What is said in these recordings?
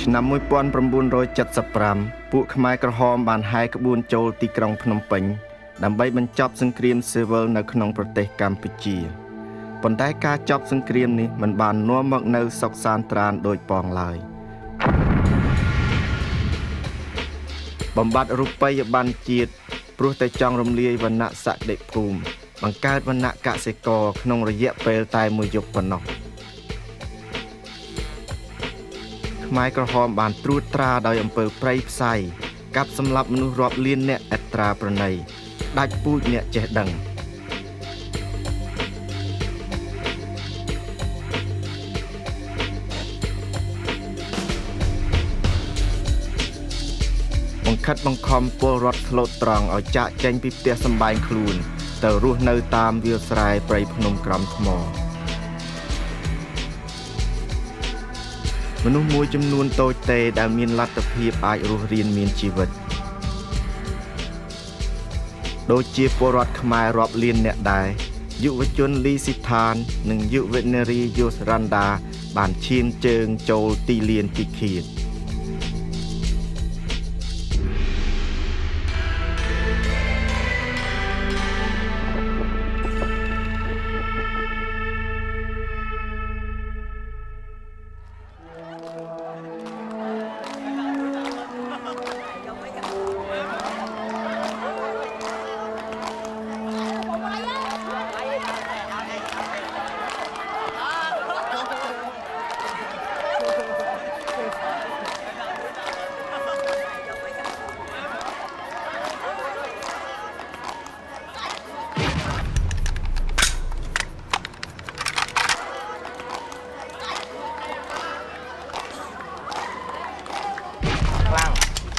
ឆ្នាំ1975ពួកខ្មែរក្រហមបានហែកក្បួនចូលទីក្រុងភ្នំពេញដើម្បីបញ្ចប់សង្គ្រាមស៊ីវិលនៅក្នុងប្រទេសកម្ពុជាប៉ុន្តែការចប់សង្គ្រាមនេះមិនបាននាំមកនូវសុខសាន្តត្រាណដូចប៉ងឡើយបំបត្តិរូបិយប័ណ្ណជាតិព្រោះតែចង់រំលាយវណ្ណៈសក្តិភូមិបង្កើតវណ្ណៈកសិករក្នុងរយៈពេលតែមួយយប់ប៉ុណ្ណោះខ្មែរក្រហមបានត្រួតត្រាដោយអំពើព្រៃផ្សៃកាប់សម្លាប់មនុស្សរាប់លានអ្នកអត្រាប្រណីដាច់ពូជអ្នកចេះដឹងបង្ខិតបង្ខំពលរដ្ឋស្លូតត្រង់ឲ្យចាកចេញពីផ្ទះសម្បែងខ្លួនទៅរស់នៅតាមវាលស្រែព្រៃភ្នំក្រំថ្មមនុស្សមួយចំនួនតូចទេដែលមានលទ្ធភាពអាចរស់រានមានជីវិតដូចជាពលរដ្ឋខ្មែររាប់លានអ្នកដែរយុវជនលីស៊ីឋាននិងយុវនារីយូសរ៉ាន់ដាបានឈានជើងចូលទីលានទីឃាត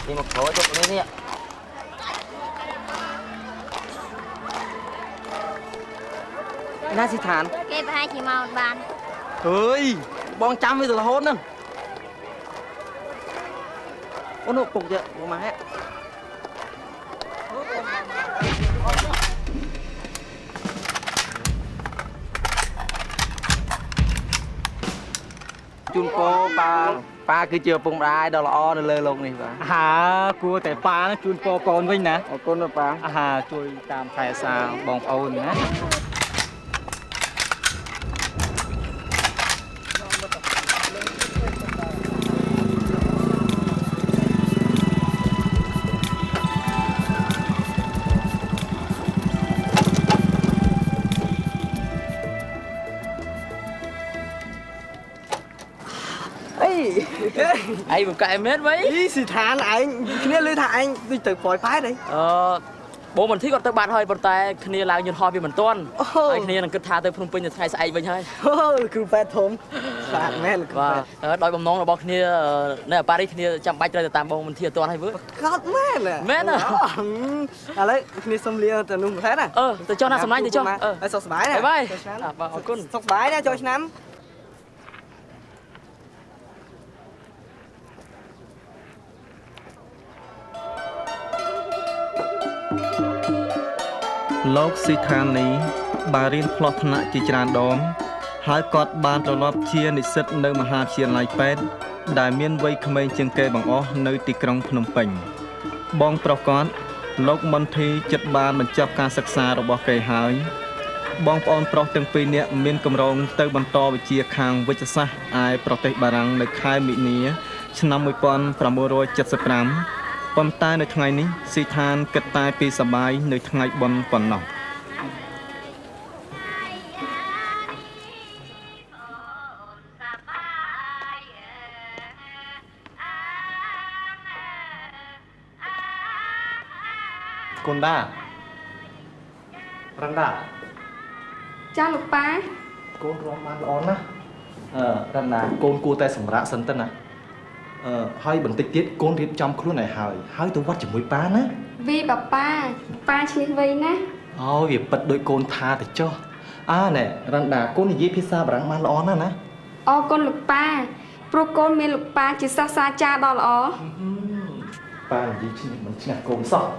đi một khối chụp lên đi ạ na xì thản kê hai chỉ màu bàn ơi bong trăm bây giờ là hôn nè ôn nụ cục vậy bộ má hết chun po ba cứ chưa phun ra đâu là o nó lơ luôn này bà hà cuaแต่ปลานะจูนโปโกนวิ่งนะ con nó ba hà ช่วยตามแพรซาบองโอนนะ ai một cài mét mấy ý xì thả là anh kia lưới thả anh đi từ phổi phái đấy bố mình thích còn tới bạn hơi bọn ta kia lao như ho vì mình toan anh kia là cứ tha tới phun pin thay sai với nhau cứ phép thốn phạt men và đôi bông nón là bông kia này Paris kia chăm bách rồi tạm bông mình thiệt toan hay vỡ gót mét à à lấy kia xâm lia từ nung hết à từ cho na sầm lái từ cho sọc bái này bye sọc bái nha cho năm លោកស៊ីឋាននេះបានរៀនផ្លោះថ្នាក់ជាច្រើនដងហើយគាត់បានត្រឡប់ជានិស្សិតនៅមហាវិទ្យាល័យពេទ្យដែលមានវ័យក្មេងជាងគេបង្អស់នៅទីក្រុងភ្នំពេញបងប្រុសគាត់លោកមន្ទីចិត្តបានបញ្ចប់ការសិក្សារបស់គេហើយបងប្អូនប្រុសទាំងពីរនាក់មានកម្រងទៅបន្តវិជ្ជាខាងវិទ្យាសាស្ត្រឯប្រទេសបារាំងនៅខែមិនិនាឆ្នាំ 1975 ប៉ុន្តែនៅថ្ងៃនេះស៊ីឋានគិតតែពីសបាយនៅថ្ងៃបុណ្យប៉ុណ្ណោះកូនដារ៉ាន់ដាចាលោកប៉ាកូនរំបានល្អណាស់រ៉ាន់ដាកូនគួរតែសម្រាប់សិនទៅណាហើយបន្តិចទៀតកូនរៀបចំខ្លួនឲ្យហើយទៅវត្តជាមួយប៉ាណាវីប៉ាឈ្នះវៃណាអូវាពិតដោយកូនថាទៅចុះណែរ៉ាន់ដាកូននិយាយភាសាបារាំងបានល្អណាស់ណាអរគុណលោកប៉ាព្រោះកូនមានលោកប៉ាជាសាស្ត្រាចារ្យដ៏ល្អប៉ានិយាយឈ្នះមិនឈ្នះកូនសោះ អ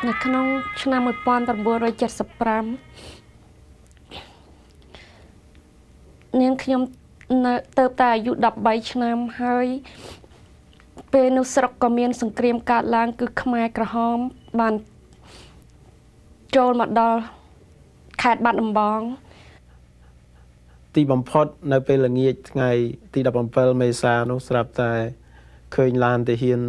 នៅក្នុងឆ្នាំ1975នាងខ្ញុំនៅទៅតែអាយុ13ឆ្នាំហើយពេលនោះស្រុកក៏មានសង្គ្រាមកើតឡើងគឺខ្មែរក្រហមបានចូលមកដល់ខេត្តបាត់ដំបង ទីបំផុតនៅពេលល្ងាចថ្ងៃទី17មេសានោះស្រាប់តែឃើញឡានទាហាន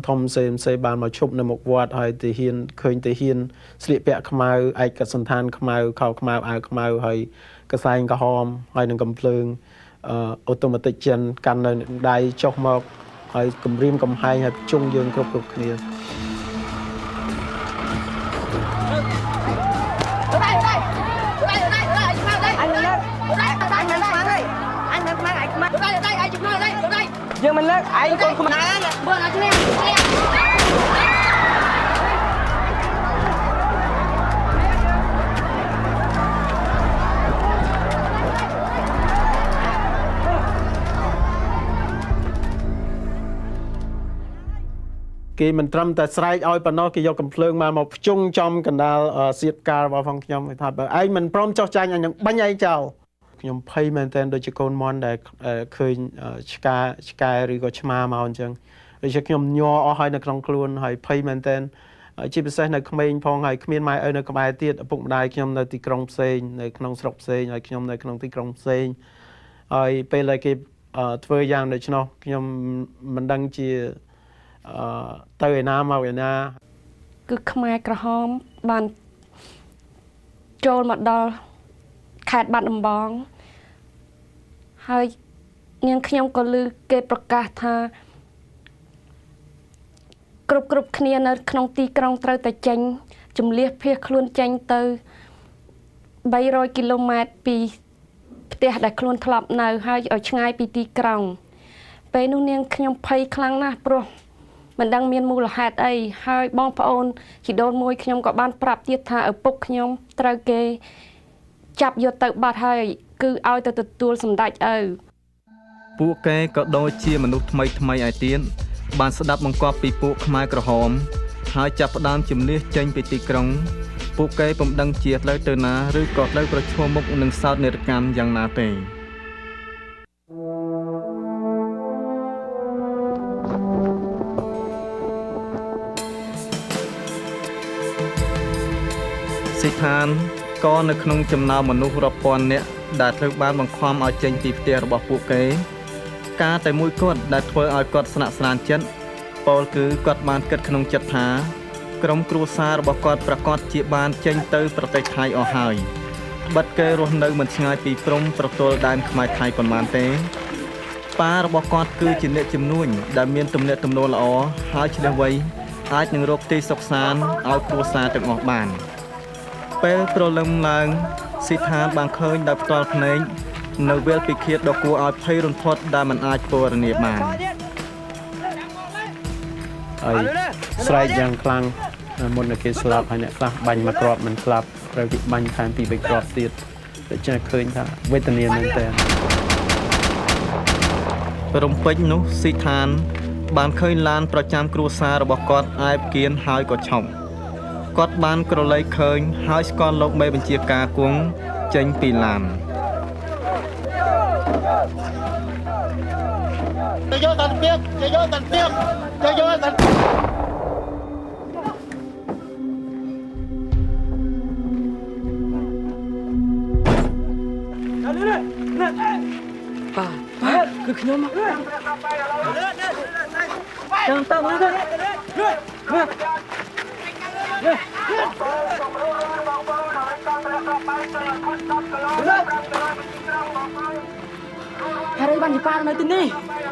ធំសេបានមកឈប់នៅមុខវត្តហើយទាហានឃើញទាហានស្លៀកពាក់ខ្មៅឯកសណ្ឋានខ្មៅខោខ្មៅអាវខ្មៅហើយកសែងក្រហមហើយនឹងកំភ្លើងអូតូម៉ាទិកចិនកាន់នៅដៃចុះមកហើយគម្រាមកំហែងហើយជុំយើងគ្រប់គ្នា dương mình lên ai con không ăn bữa nào chứ em គេមិនត្រឹមតែស្រែកឲ្យប៉ុណ្ណោះគេយកកំភ្លើងមកភ្ជុងចំកណ្ដាលសៀតកាលរបស់ផងខ្ញុំគេថាបើឯងមិនព្រមចោះចាញ់អញនឹងបាញ់ឯងចោលខ្ញុំភ័យមែនទែនដូចជាកូនមន់ដែលឃើញឆ្កែឬក៏ឆ្មាមកអញ្ចឹងដូចជាខ្ញុំញ័រអស់ហើយនៅក្នុងខ្លួនហើយភ័យមែនទែនជាពិសេសនៅក្មេងផងហើយគ្មានម៉ែឪនៅក្បែរទៀតឪពុកម្ដាយខ្ញុំនៅទីក្រុងផ្សេងនៅក្នុងស្រុកផ្សេងហើយខ្ញុំនៅក្នុងទីក្រុងផ្សេងហើយពេលដែលគេធ្វើយ៉ាងដូច្នោះខ្ញុំមិនដឹងជាទៅឯណាមកឯណាគឺខ្មែរក្រហមបានចូលមកដល់ខេត្តបាត់ដំបងហើយនាងខ្ញុំក៏ឮគេប្រកាសថាគ្រប់គ្នានៅក្នុងទីក្រុងត្រូវតែចេញជំលះភៀសខ្លួនចេញទៅ300គីឡូម៉ែត្រពីផ្ទះដែលខ្លួនធ្លាប់នៅហើយឲ្យឆ្ងាយពីទីក្រុងពេលនោះនាងខ្ញុំភ័យខ្លាំងណាស់ព្រោះមិនដឹងមានមូលហេតុអីហើយបងប្អូនជីដូនមួយខ្ញុំក៏បានប្រាប់ទៀតថាឪពុកខ្ញុំត្រូវគេចាប់យកទៅបាត់ហើយគឺឲ្យទៅទទួលសម្ដេចឪពួកគេក៏ដូចជាមនុស្សថ្មីឯទៀតបានស្ដាប់បង្គាប់ពីពួកខ្មែរក្រហមហើយចាប់ផ្ដើមជំនះចេញពីទីក្រុងពួកគេពុំដឹងជាផ្លូវទៅណាឬក៏ផ្លូវប្រឈមមុខនឹងសោកនាដកម្មយ៉ាងណាទេសិដ្ឋានក៏នៅក្នុងចំណោមមនុស្សរាប់ពាន់នាក់ដែលត្រូវបានបង្ខំឲ្យចេញពីផ្ទះរបស់ពួកគេការតែមួយគាត់ដែលធ្វើឲ្យគាត់ស្នាក់ស្នានចិត្តពោលគឺគាត់បានគិតក្នុងចិត្តថាក្រុមគ្រួសាររបស់គាត់ប្រកាសជាបានចេញទៅប្រទេសថៃអស់ហើយបិទគេរស់នៅមិនឆ្ងាយពីព្រំប្រទល់ដែនខ្មែរថៃប៉ុន្មានទេប៉ារបស់គាត់គឺជាអ្នកជំនួញដែលមានទំនាក់ទំនងល្អហើយឆ្លៀសវៃអាចនឹងរកទីសុខសាន្តឲ្យគ្រួសារទាំងអស់បានពេលព្រលឹមឡើងសិដ្ឋានបានឃើញដោយផ្ទាល់ភ្នែកនៅវាលពិឃាតដ៏គួរឲ្យភ័យរន្ធត់ដែលមិនអាចពណ៌នាបានហើយស្រែកយ៉ាងខ្លាំងមុននឹងគេស្លាប់ហើយអ្នកខ្លះបាញ់មកគ្រាប់មិនស្លាប់ត្រូវគេបាញ់ថែមពី3គ្រាប់ទៀតដូច្នេះឃើញថាវេទនាមែនតើរំពេចនោះសិដ្ឋានបានឃើញឡានប្រចាំគ្រួសាររបស់គាត់ឯបគៀនហើយក៏ឆុងគាត់បានក្រឡេកឃើញហើយស្គាល់លោកមេបញ្ជាការគង់ចេញពីឡានយកតាន់ទៀបយកតាន់ទៀបយកតាន់ប៉ាគឺខ្ញុំមកចាំតើមកទៅហើយបានជាប៉ានៅទីនេះ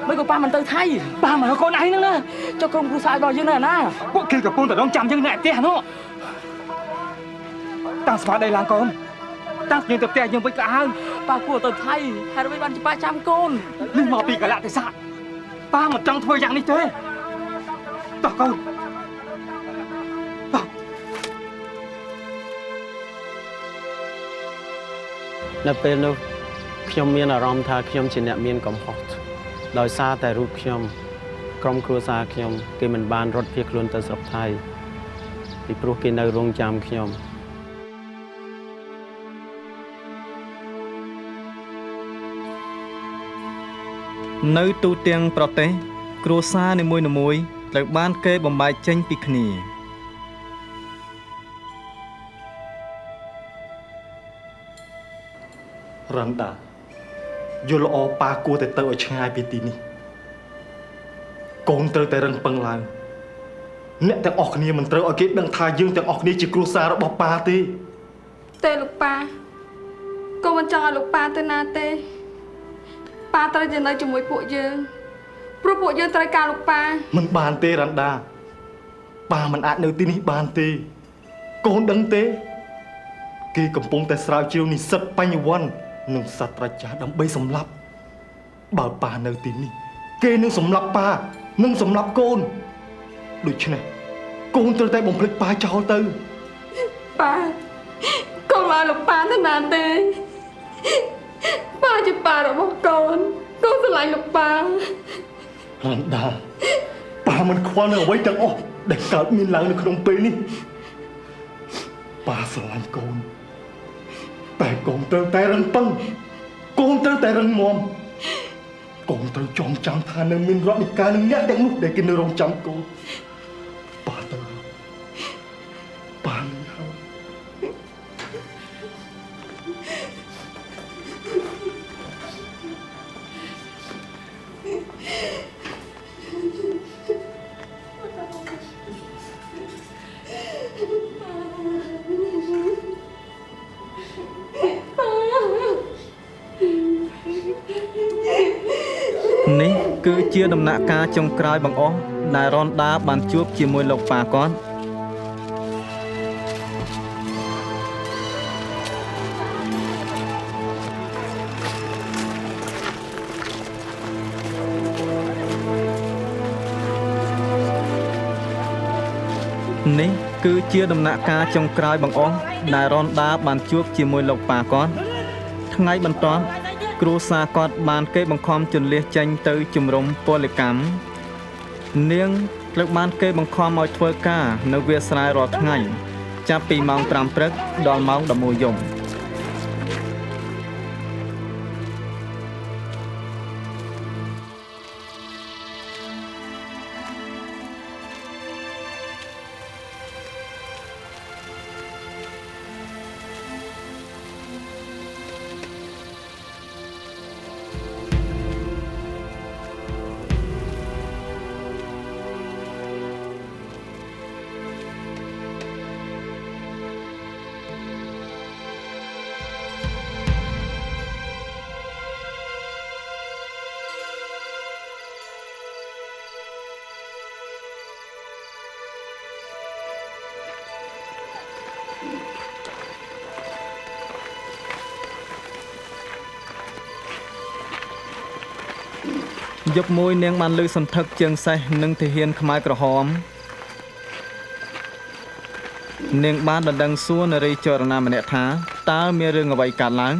មិនក៏ប៉ាមិនទៅថៃប៉ាមកកូនឯងហ្នឹងណាចុះក្រុមគ្រួសាររបស់យើងនៅណាពួកគេកំពុងតែរងចាំយើងនៅផ្ទះនោះតាំងស្មារតីឡើងកូនតាំងយើងទៅផ្ទះយើងវិញក៏ហើយប៉ាគួរទៅថៃហើយអ្វីបានជាប៉ាចាំកូននេះមកពីកលៈទេសៈប៉ាមិនចង់ធ្វើយ៉ាងនេះទេតោះកូននៅពេលនោះខ្ញុំមានអារម្មណ៍ថាខ្ញុំជាអ្នកមានកំហុសដោយសារតែរូបខ្ញុំក្រុមគ្រួសារខ្ញុំគេមិនបានរត់ភៀសខ្លួនទៅស្រុកថៃ ពីព្រោះគេនៅរងចាំខ្ញុំ នៅទូទាំងប្រទេសគ្រួសារនីមួយៗត្រូវបានគេបំបែកចេញពីគ្នា រ៉ាន់ដាយល់ល្អប៉ាគួរតែទៅឲ្យឆ្ងាយពីទីនេះកូនត្រូវតែរឹងពឹងឡើងអ្នកទាំងអស់គ្នាមិនត្រូវឲ្យគេដឹងថាយើងទាំងអស់គ្នាជាគ្រួសាររបស់ប៉ាទេ ទេលោកប៉ាកូនមិនចង់ឲ្យលោកប៉ាទៅណាទេប៉ាត្រូវទៅនៅជាមួយពួកយើងព្រោះពួកយើងត្រូវការលោកប៉ា មិនបានទេរ៉ាន់ដាប៉ាមិនអាចនៅទីនេះបានទេកូនដឹងទេគេកំពុងតែស្រាវជ្រាវនិស្សិតបញ្ញវន្តនិងសាស្ត្រាចារ្យដើម្បីសម្លាប់បើប៉ានៅទីនេះគេនឹងសម្លាប់ប៉ានិងសម្លាប់កូនដូច្នេះកូនត្រូវតែបំភ្លេចប៉ាចោលទៅ ប៉ាកូនឲ្យលោកប៉ាទៅណាទេប៉ាជាប៉ារបស់កូនកូនស្រឡាញ់លោកប៉ា រ៉ាន់ដាប៉ាមិនខ្វល់នៅអ្វីទាំងអស់ដែលកើតមានឡើងនៅក្នុងពេលនេះប៉ាស្រឡាញ់កូនតែកូនត្រូវតែរឹងពឹងកូនត្រូវតែរឹងមាំកូនត្រូវចងចាំថានៅមានរដ្ឋនីការនឹងអ្នកទាំងនោះដែលគេនៅរងចាំកូនប៉ាទៅប៉ានឹងហើយ នេះគឺជាដំណាក់កាលចុងក្រោយបង្អស់ដែលរ៉នដាបានជួបជាមួយលោកប៉ាគាត់ នេះគឺជាដំណាក់កាលចុងក្រោយបង្អស់ដែលរ៉នដាបានជួបជាមួយលោកប៉ាគាត់ថ្ងៃបន្ទាប់គ្រួសារគាត់បានគេបង្ខំជន្លៀសចេញទៅជំរំពលកម្មនាងត្រូវបានគេបង្ខំឲ្យធ្វើការនៅវាលស្រែរាល់ថ្ងៃចាប់ពីម៉ោង 5 ព្រឹកដល់ម៉ោង 11 យប់ យប់មួយនាងបានឮសន្ធឹកជើងសេះនិងទាហានខ្មែរក្រហមនាងបានដណ្ដឹងសួរនារីចរណាម្នាក់ថាតើមានរឿងអ្វីកើតឡើង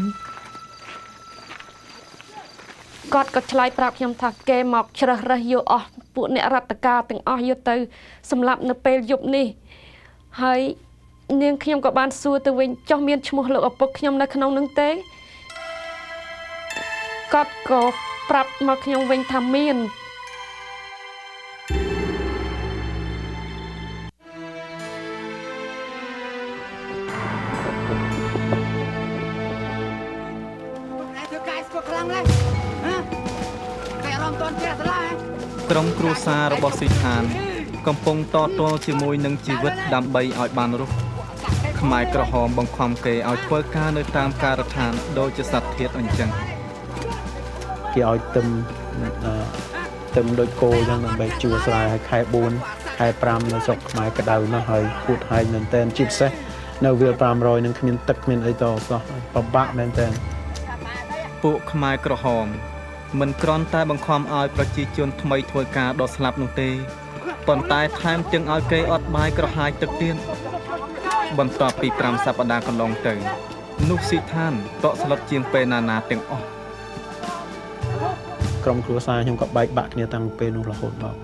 គាត់ក៏ឆ្លើយប្រាប់ខ្ញុំថាគេមកជ្រើសរើសយកអស់ពួកអ្នករដ្ឋការទាំងអស់យកទៅសម្លាប់នៅពេលយប់នេះហើយនាងខ្ញុំក៏បានសួរទៅវិញចុះមានឈ្មោះលោកឪពុកខ្ញុំនៅក្នុងនោះទេគាត់ក៏ប្រាប់មកខ្ញុំវិញថាមាន ក្រុមគ្រួសាររបស់ស៊ីឋានកំពុងតទល់ជាមួយនឹងជីវិតដើម្បីឲ្យបានរស់ខ្មែរក្រហមបង្ខំគេឲ្យធ្វើការនៅតាមការដ្ឋានដូចជាសត្វធាតុអញ្ចឹង គេឲ្យទឹមដូចគោអញ្ចឹងដើម្បីជួស្រែឲ្យខែ 4 ខែ 5 នៅស្រុកខ្មែរក្តៅណាស់ហើយពូតហើយមែនតើជាពិសេសនៅវាល 500 នឹងគ្មានទឹកគ្មានអីតសោះពិបាកមែនតើ ពួកខ្មែរក្រហមមិនគ្រាន់តែបង្ខំឲ្យប្រជាជនថ្មីធ្វើការដុតស្លាប់នោះទេប៉ុន្តែថែមទាំងឲ្យគេអត់បាយក្រហាយទឹកទៀតបន្ទាប់ពី 5 សប្តាហ៍កន្លងទៅនោះស៊ីឋានតក់ស្លុតជាងពេលណាទាំងអស់ ក្រុមគ្រួសារខ្ញុំក៏បែកបាក់គ្នាតាំងពេលនោះរហូតមក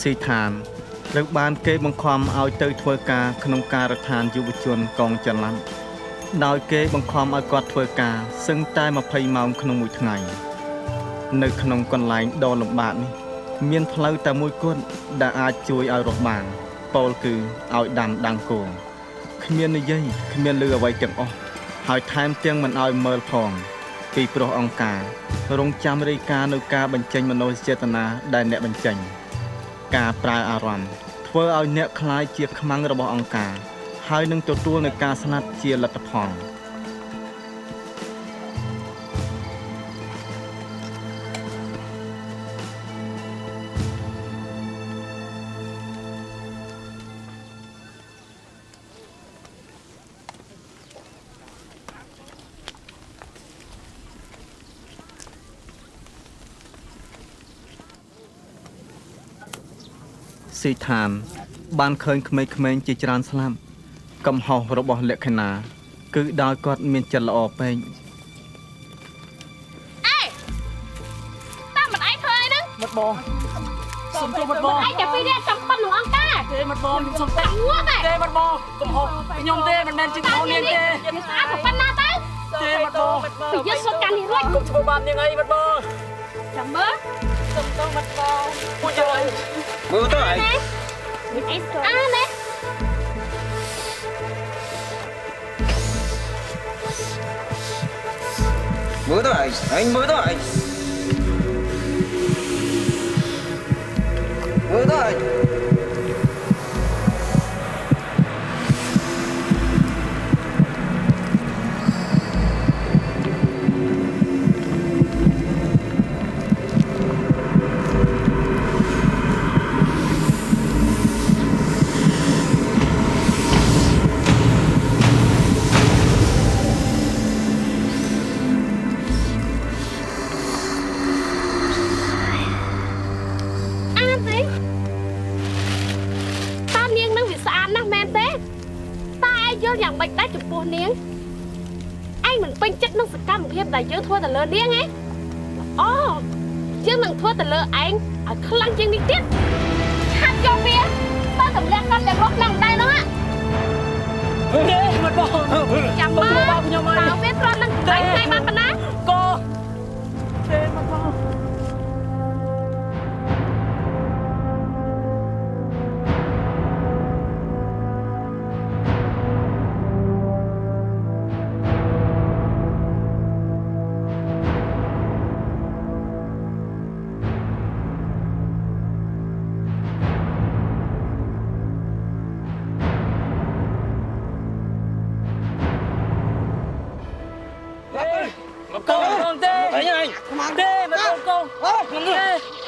ស៊ីឋានត្រូវបានគេបង្ខំឲ្យទៅធ្វើការក្នុងការដ្ឋានយុវជនកងចល័តដោយគេបង្ខំឲ្យគាត់ធ្វើការសឹងតែ20ម៉ោងក្នុងមួយថ្ងៃនៅក្នុងកន្លែងដ៏លំបាកនេះមានផ្លូវតែមួយគត់ដែលអាចជួយឲ្យរស់បានពោលគឺឲ្យដាំដាំងគោគ្មាននិយាយគ្មានលឺអ្វីទាំងអស់ហើយថែមទាំងមិនឲ្យមើលផងពីព្រោះអង្គការរងចាំរាយការណ៍នៅការបញ្ចេញមនោចេតនាដែលអ្នកបញ្ចេញការប្រែអារម្មណ៍ធ្វើឲ្យអ្នកខ្លាយជាខ្មាំងរបស់អង្គការហើយនឹងទទួលនឹងការស្នាប់ជាលទ្ធផលស៊ីឋានបានឃើញក្មេងៗជាច្រើនស្លាប់កំហុសរបស់លក្ខណាគឺដោយគាត់មានចិត្តល្អពេក តាមមិនឯងធ្វើអីហ្នឹង មកបងសុំទោសមកបង ឯងតែពីរនេះចាំប៉ុនក្នុងអង្គការ ទេមកបងខ្ញុំសុំទោស ងួតទេ ទេមកបងកំហុសខ្ញុំទេមិនមែនជាកំហុសនាងទេ វាស្អាតទៅប៉ុណ្ណាទៅ ទេមកបង ពីយើងសុំកាន់នេះរួច គុំធ្វើបាបនាងអីមកបង ចាំមើលសុំទោសមកបង ពួកយើងអី មើលទៅឯង នេះឯងស្អាតណា មើលទៅឯងមើលទៅឯងមើលទៅឯង យ៉ាងម៉េចដែរចំពោះនាងឯងមិនពេញចិត្តនឹងសកម្មភាពដែលយើងធ្វើទៅលើនាងហ៎អូយើងនឹងធ្វើទៅលើឯងឲ្យខ្លាំងជាងនេះទៀតហាត់យកវាទៅទម្លាក់គាត់ទាំងរស់ក្នុងដែរនោះហ៎ ទេមកបង ចាំមើលខ្ញុំអើយតើវាត្រង់នឹងថ្ងៃបានប៉ុណ្ណា កូទេមកបង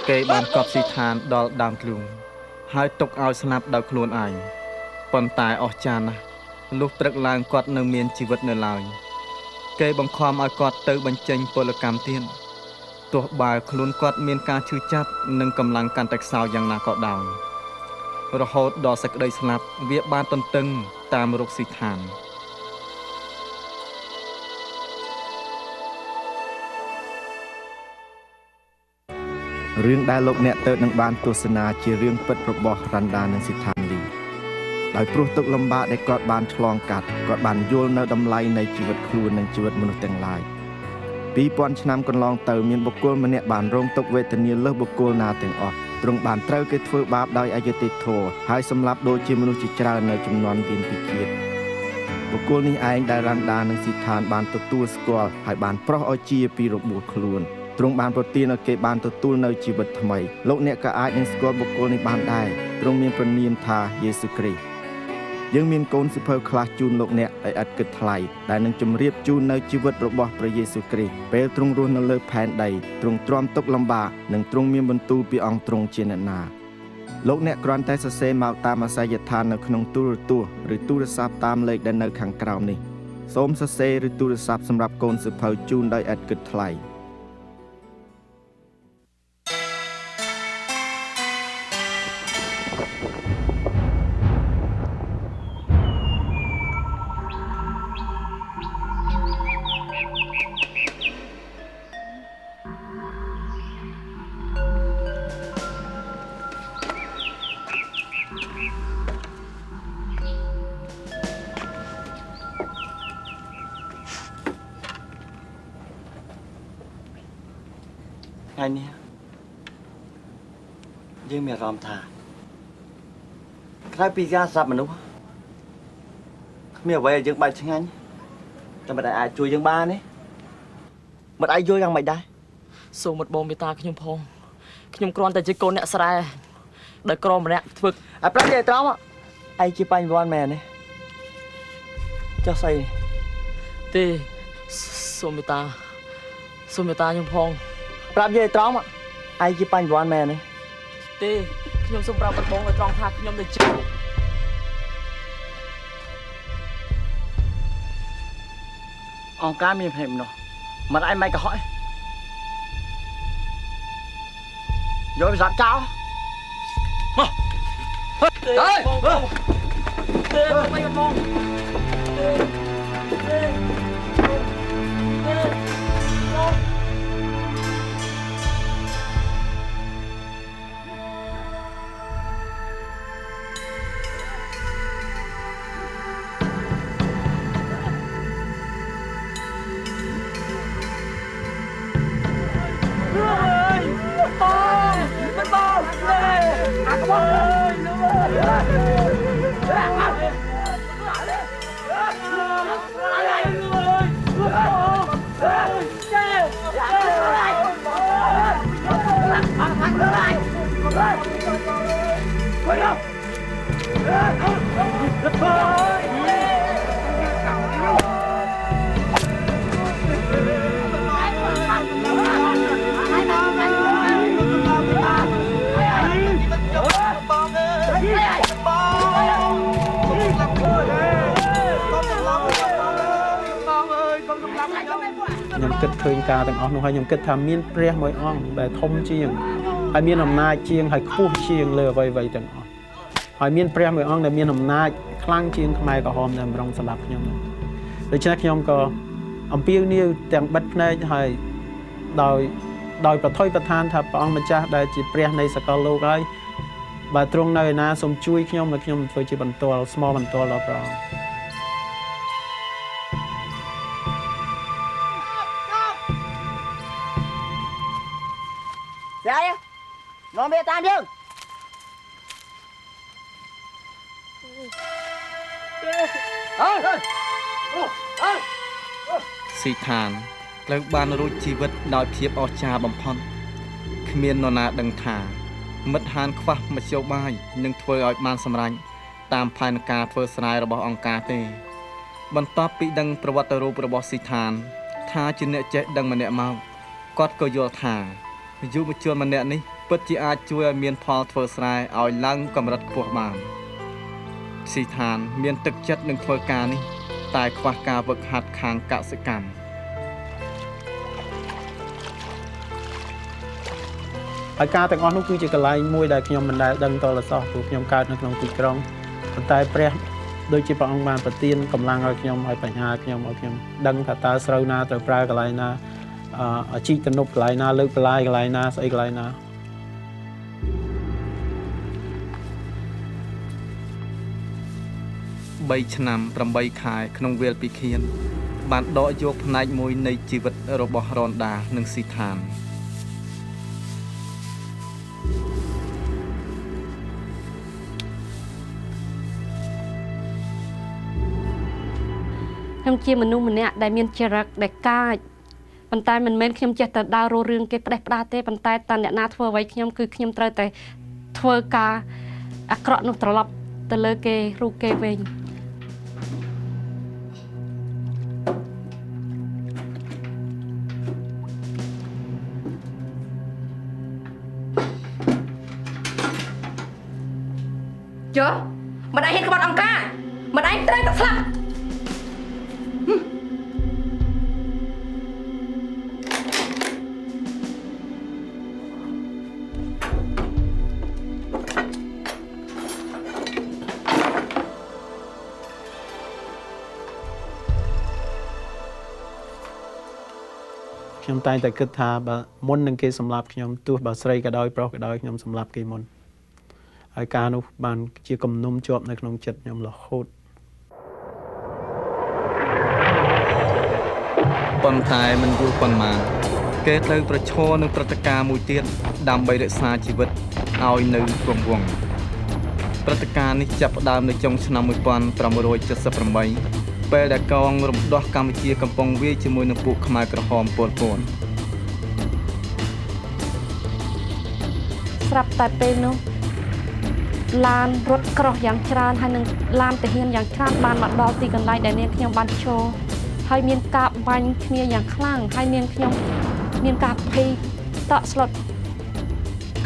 គេបានកប់ស៊ីឋានដល់ដើមធ្លុងហើយទុកឲ្យស្លាប់ដោយខ្លួនឯងប៉ុន្តែអស្ចារ្យណាស់លុះព្រឹកឡើងគាត់នៅមានជីវិតនៅឡើយគេបង្ខំឲ្យគាត់ទៅបញ្ចេញពលកម្មទៀតទោះបើខ្លួនគាត់មានការឈឺចាប់និងកម្លាំងកាន់តែខ្សោយយ៉ាងណាក៏ដោយរហូតដល់សេចក្តីស្លាប់វាបានទន្ទឹងតាមរកស៊ីឋាន រឿងដែលលោកអ្នកទៅនឹងបានទស្សនាជារឿងពិតរបស់រ៉ាន់ដានិងស៊ីឋានលីដោយព្រោះទុកលំបាកដែលគាត់បានឆ្លងកាត់គាត់បានយល់នៅតម្លៃនៃជីវិតខ្លួននិងជីវិតមនុស្សទាំងឡាយ 2000 ឆ្នាំកន្លងទៅមានបុគ្គលម្នាក់បានរងទុក្ខវេទនាលើសបុគ្គលណាទាំងអស់ទ្រង់បានត្រូវគេធ្វើបាបដោយអយុត្តិធម៌ហើយសម្លាប់ដូចជាមនុស្សជាច្រើននៅចំនួនមានពីជាតិបុគ្គលនេះឯងដែលរ៉ាន់ដានិងស៊ីឋានបានទទួលស្គាល់ហើយបានប្រោសឲ្យជាពីរបួសខ្លួនទ្រង់បានប្រទានឲ្យគេបានទទួលនៅជីវិតថ្មីលោកអ្នកក៏អាចនឹងស្គាល់បុគ្គលនេះបានដែរទ្រង់មានព្រះនាមថាយេស៊ូវគ្រីស្ទយើងមានកូនសិភៅខ្លះជូនលោកអ្នកឲ្យឥតគិតថ្លៃដែលនឹងជម្រាបជូននៅជីវិតរបស់ព្រះយេស៊ូវគ្រីស្ទពេលទ្រង់រស់នៅលើផែនដីទ្រង់ទ្រាំទុក្ខលំបាកនិងទ្រង់មានបន្ទូលពីអង្គទ្រង់ជាអ្នកណាលោកអ្នកគ្រាន់តែសរសេរមកតាមអាសយដ្ឋាននៅក្នុងទូរទស្សន៍ឬទូរស័ព្ទតាមលេខដែលនៅខាងក្រោមនេះសូមសរសេរឬទូរស័ព្ទសម្រាប់កូនសិភៅជូនដោយឥតគិតថ្លៃ នេះយើងមានអារម្មណ៍ថាក្រៅពីការស្លាប់មនុស្សគ្មានអ្វីឲ្យយើងបែកឆ្ងាញ់តែមិនអាចជួយយើងបានទេមិនអាចយល់យ៉ាងម៉េចដែរ សូមមិត្តបងមេត្តាខ្ញុំផងខ្ញុំគ្រាន់តែជាកូនអ្នកស្រែដែលក្រម្នាក់ធ្វើ អាប្រាប់និយាយត្រង់ឯងជាបញ្ញវន្តមែនទេចុះស្អី ទេសូមមេត្តាខ្ញុំផង ប្រាប់និយាយត្រង់ឯងជាបញ្ញវន្តមែនទេ ទេខ្ញុំសូមប្រាប់មិត្តបងឲ្យត្រង់ថាខ្ញុំទៅជិះ អង្គការមានភ្នែកមនុស្សមិនឯងមិនក៏ហក់យកវាសាប់ចោល ទេបងទេមិនបងទេ ខ្ញុំគិតឃើញការទាំងអស់នោះហើយខ្ញុំគិតថាមានព្រះមួយអង្គដែលធំជាងហើយមានអំណាចជាងហើយខ្ពស់ជាងលើអ្វីៗទាំងអស់ហើយមានព្រះមួយអង្គដែលមានអំណាចខ្លាំងជាងខ្មែរក្រហមដែលម្រងសម្រាប់ខ្ញុំនោះដូច្នេះខ្ញុំក៏អំពាវនាវទាំងបិទភ្នែកហើយដោយប្រថុយប្រឋានថាព្រះអង្គម្ចាស់ដែលជាព្រះនៃសកលលោកហើយបើទ្រង់នៅឯណាសូមជួយខ្ញុំឲ្យខ្ញុំធ្វើជាបន្ទាល់ស្មោបន្ទាល់ដល់ព្រះអង្គ Dạ Nó bê tan dương ស៊ីឋានត្រូវបានរួចជីវិតដោយភាពអស្ចារ្យបំផុតគ្មាននរណាដឹងថាមិត្តហានខ្វះមធ្យោបាយនឹងធ្វើឲ្យបានសម្រេចតាមផែនការធ្វើស្រែរបស់អង្គការទេបន្ទាប់ពីដឹងប្រវត្តិរូបរបស់ស៊ីឋានថាជាអ្នកចេះដឹងម្នាក់មកគាត់ក៏យល់ថាយុវជនម្នាក់នេះពិតជាអាចជួយឲ្យមានផលធ្វើស្រែឲ្យឡើងកម្រិតខ្ពស់បានស៊ីឋានមានទឹកចិត្តនឹងធ្វើការនេះតែខ្វះការវឹកហាត់ខាងកសិកម្ម ហើយការទាំងអស់នោះគឺជាកន្លែងមួយដែលខ្ញុំមិនដែលដឹងតលសោះព្រោះខ្ញុំកើតនៅក្នុងទីក្រុងប៉ុន្តែព្រះដូចជាព្រះអង្គបានប្រទានកម្លាំងឲ្យខ្ញុំឲ្យបញ្ញាខ្ញុំឲ្យខ្ញុំដឹងថាតើស្រូវណាត្រូវប្រើកន្លែងណាជីកទំនប់កន្លែងណាលើកបន្លាយកន្លែងណាស្អីកន្លែងណា 3 ឆ្នាំ 8 ខែក្នុងវាលពិឃានបានដកយកផ្នែកមួយនៃជីវិតរបស់រ៉នដានិងស៊ីឋាន ខ្ញុំជាមនុស្សម្នាក់ដែលមានចរិតដែលកាចប៉ុន្តែមិនមែនខ្ញុំចេះតែដើររោរឿងគេផ្ដេសផ្ដាសទេប៉ុន្តែតើអ្នកណាធ្វើអ្វីខ្ញុំគឺខ្ញុំត្រូវតែធ្វើការអាក្រក់នោះត្រឡប់ទៅលើគេរូបគេវិញ ចុះមិនឯងហ៊ានក្បត់អង្គការមិនឯងត្រូវតែស្លាប់ ខ្ញុំតែងតែគិតថាបើមុននឹងគេសម្លាប់ខ្ញុំទោះបើស្រីក៏ដោយប្រុសក៏ដោយខ្ញុំសម្លាប់គេមុនហើយការនោះបានជាគំនុំជាប់នៅក្នុងចិត្តខ្ញុំរហូត ប៉ុន្តែមិនយូរប៉ុន្មានក គេត្រូវប្រឈមនឹងព្រឹត្តិការណ៍មួយទៀតដើម្បីរក្សាជីវិតឲ្យនៅគង់វង្សព្រឹត្តិការណ៍នេះចាប់ផ្ដើមនៅចុងឆ្នាំ1978ពេលដែលកងរំដោះកម្ពុជាកំពុងវាយជាមួយនឹងពួកខ្មែរក្រហមពលពត ស្រាប់តែពេលនោះឡានរត់ក្រោះយ៉ាងច្រើនហើយនឹងឡានទាហានយ៉ាងច្រើនបានមកដល់ទីកន្លែងដែលនាងខ្ញុំបានឈរហើយមានការបាញ់គ្នាយ៉ាងខ្លាំងហើយនាងខ្ញុំមានការភ័យតក់ស្លុត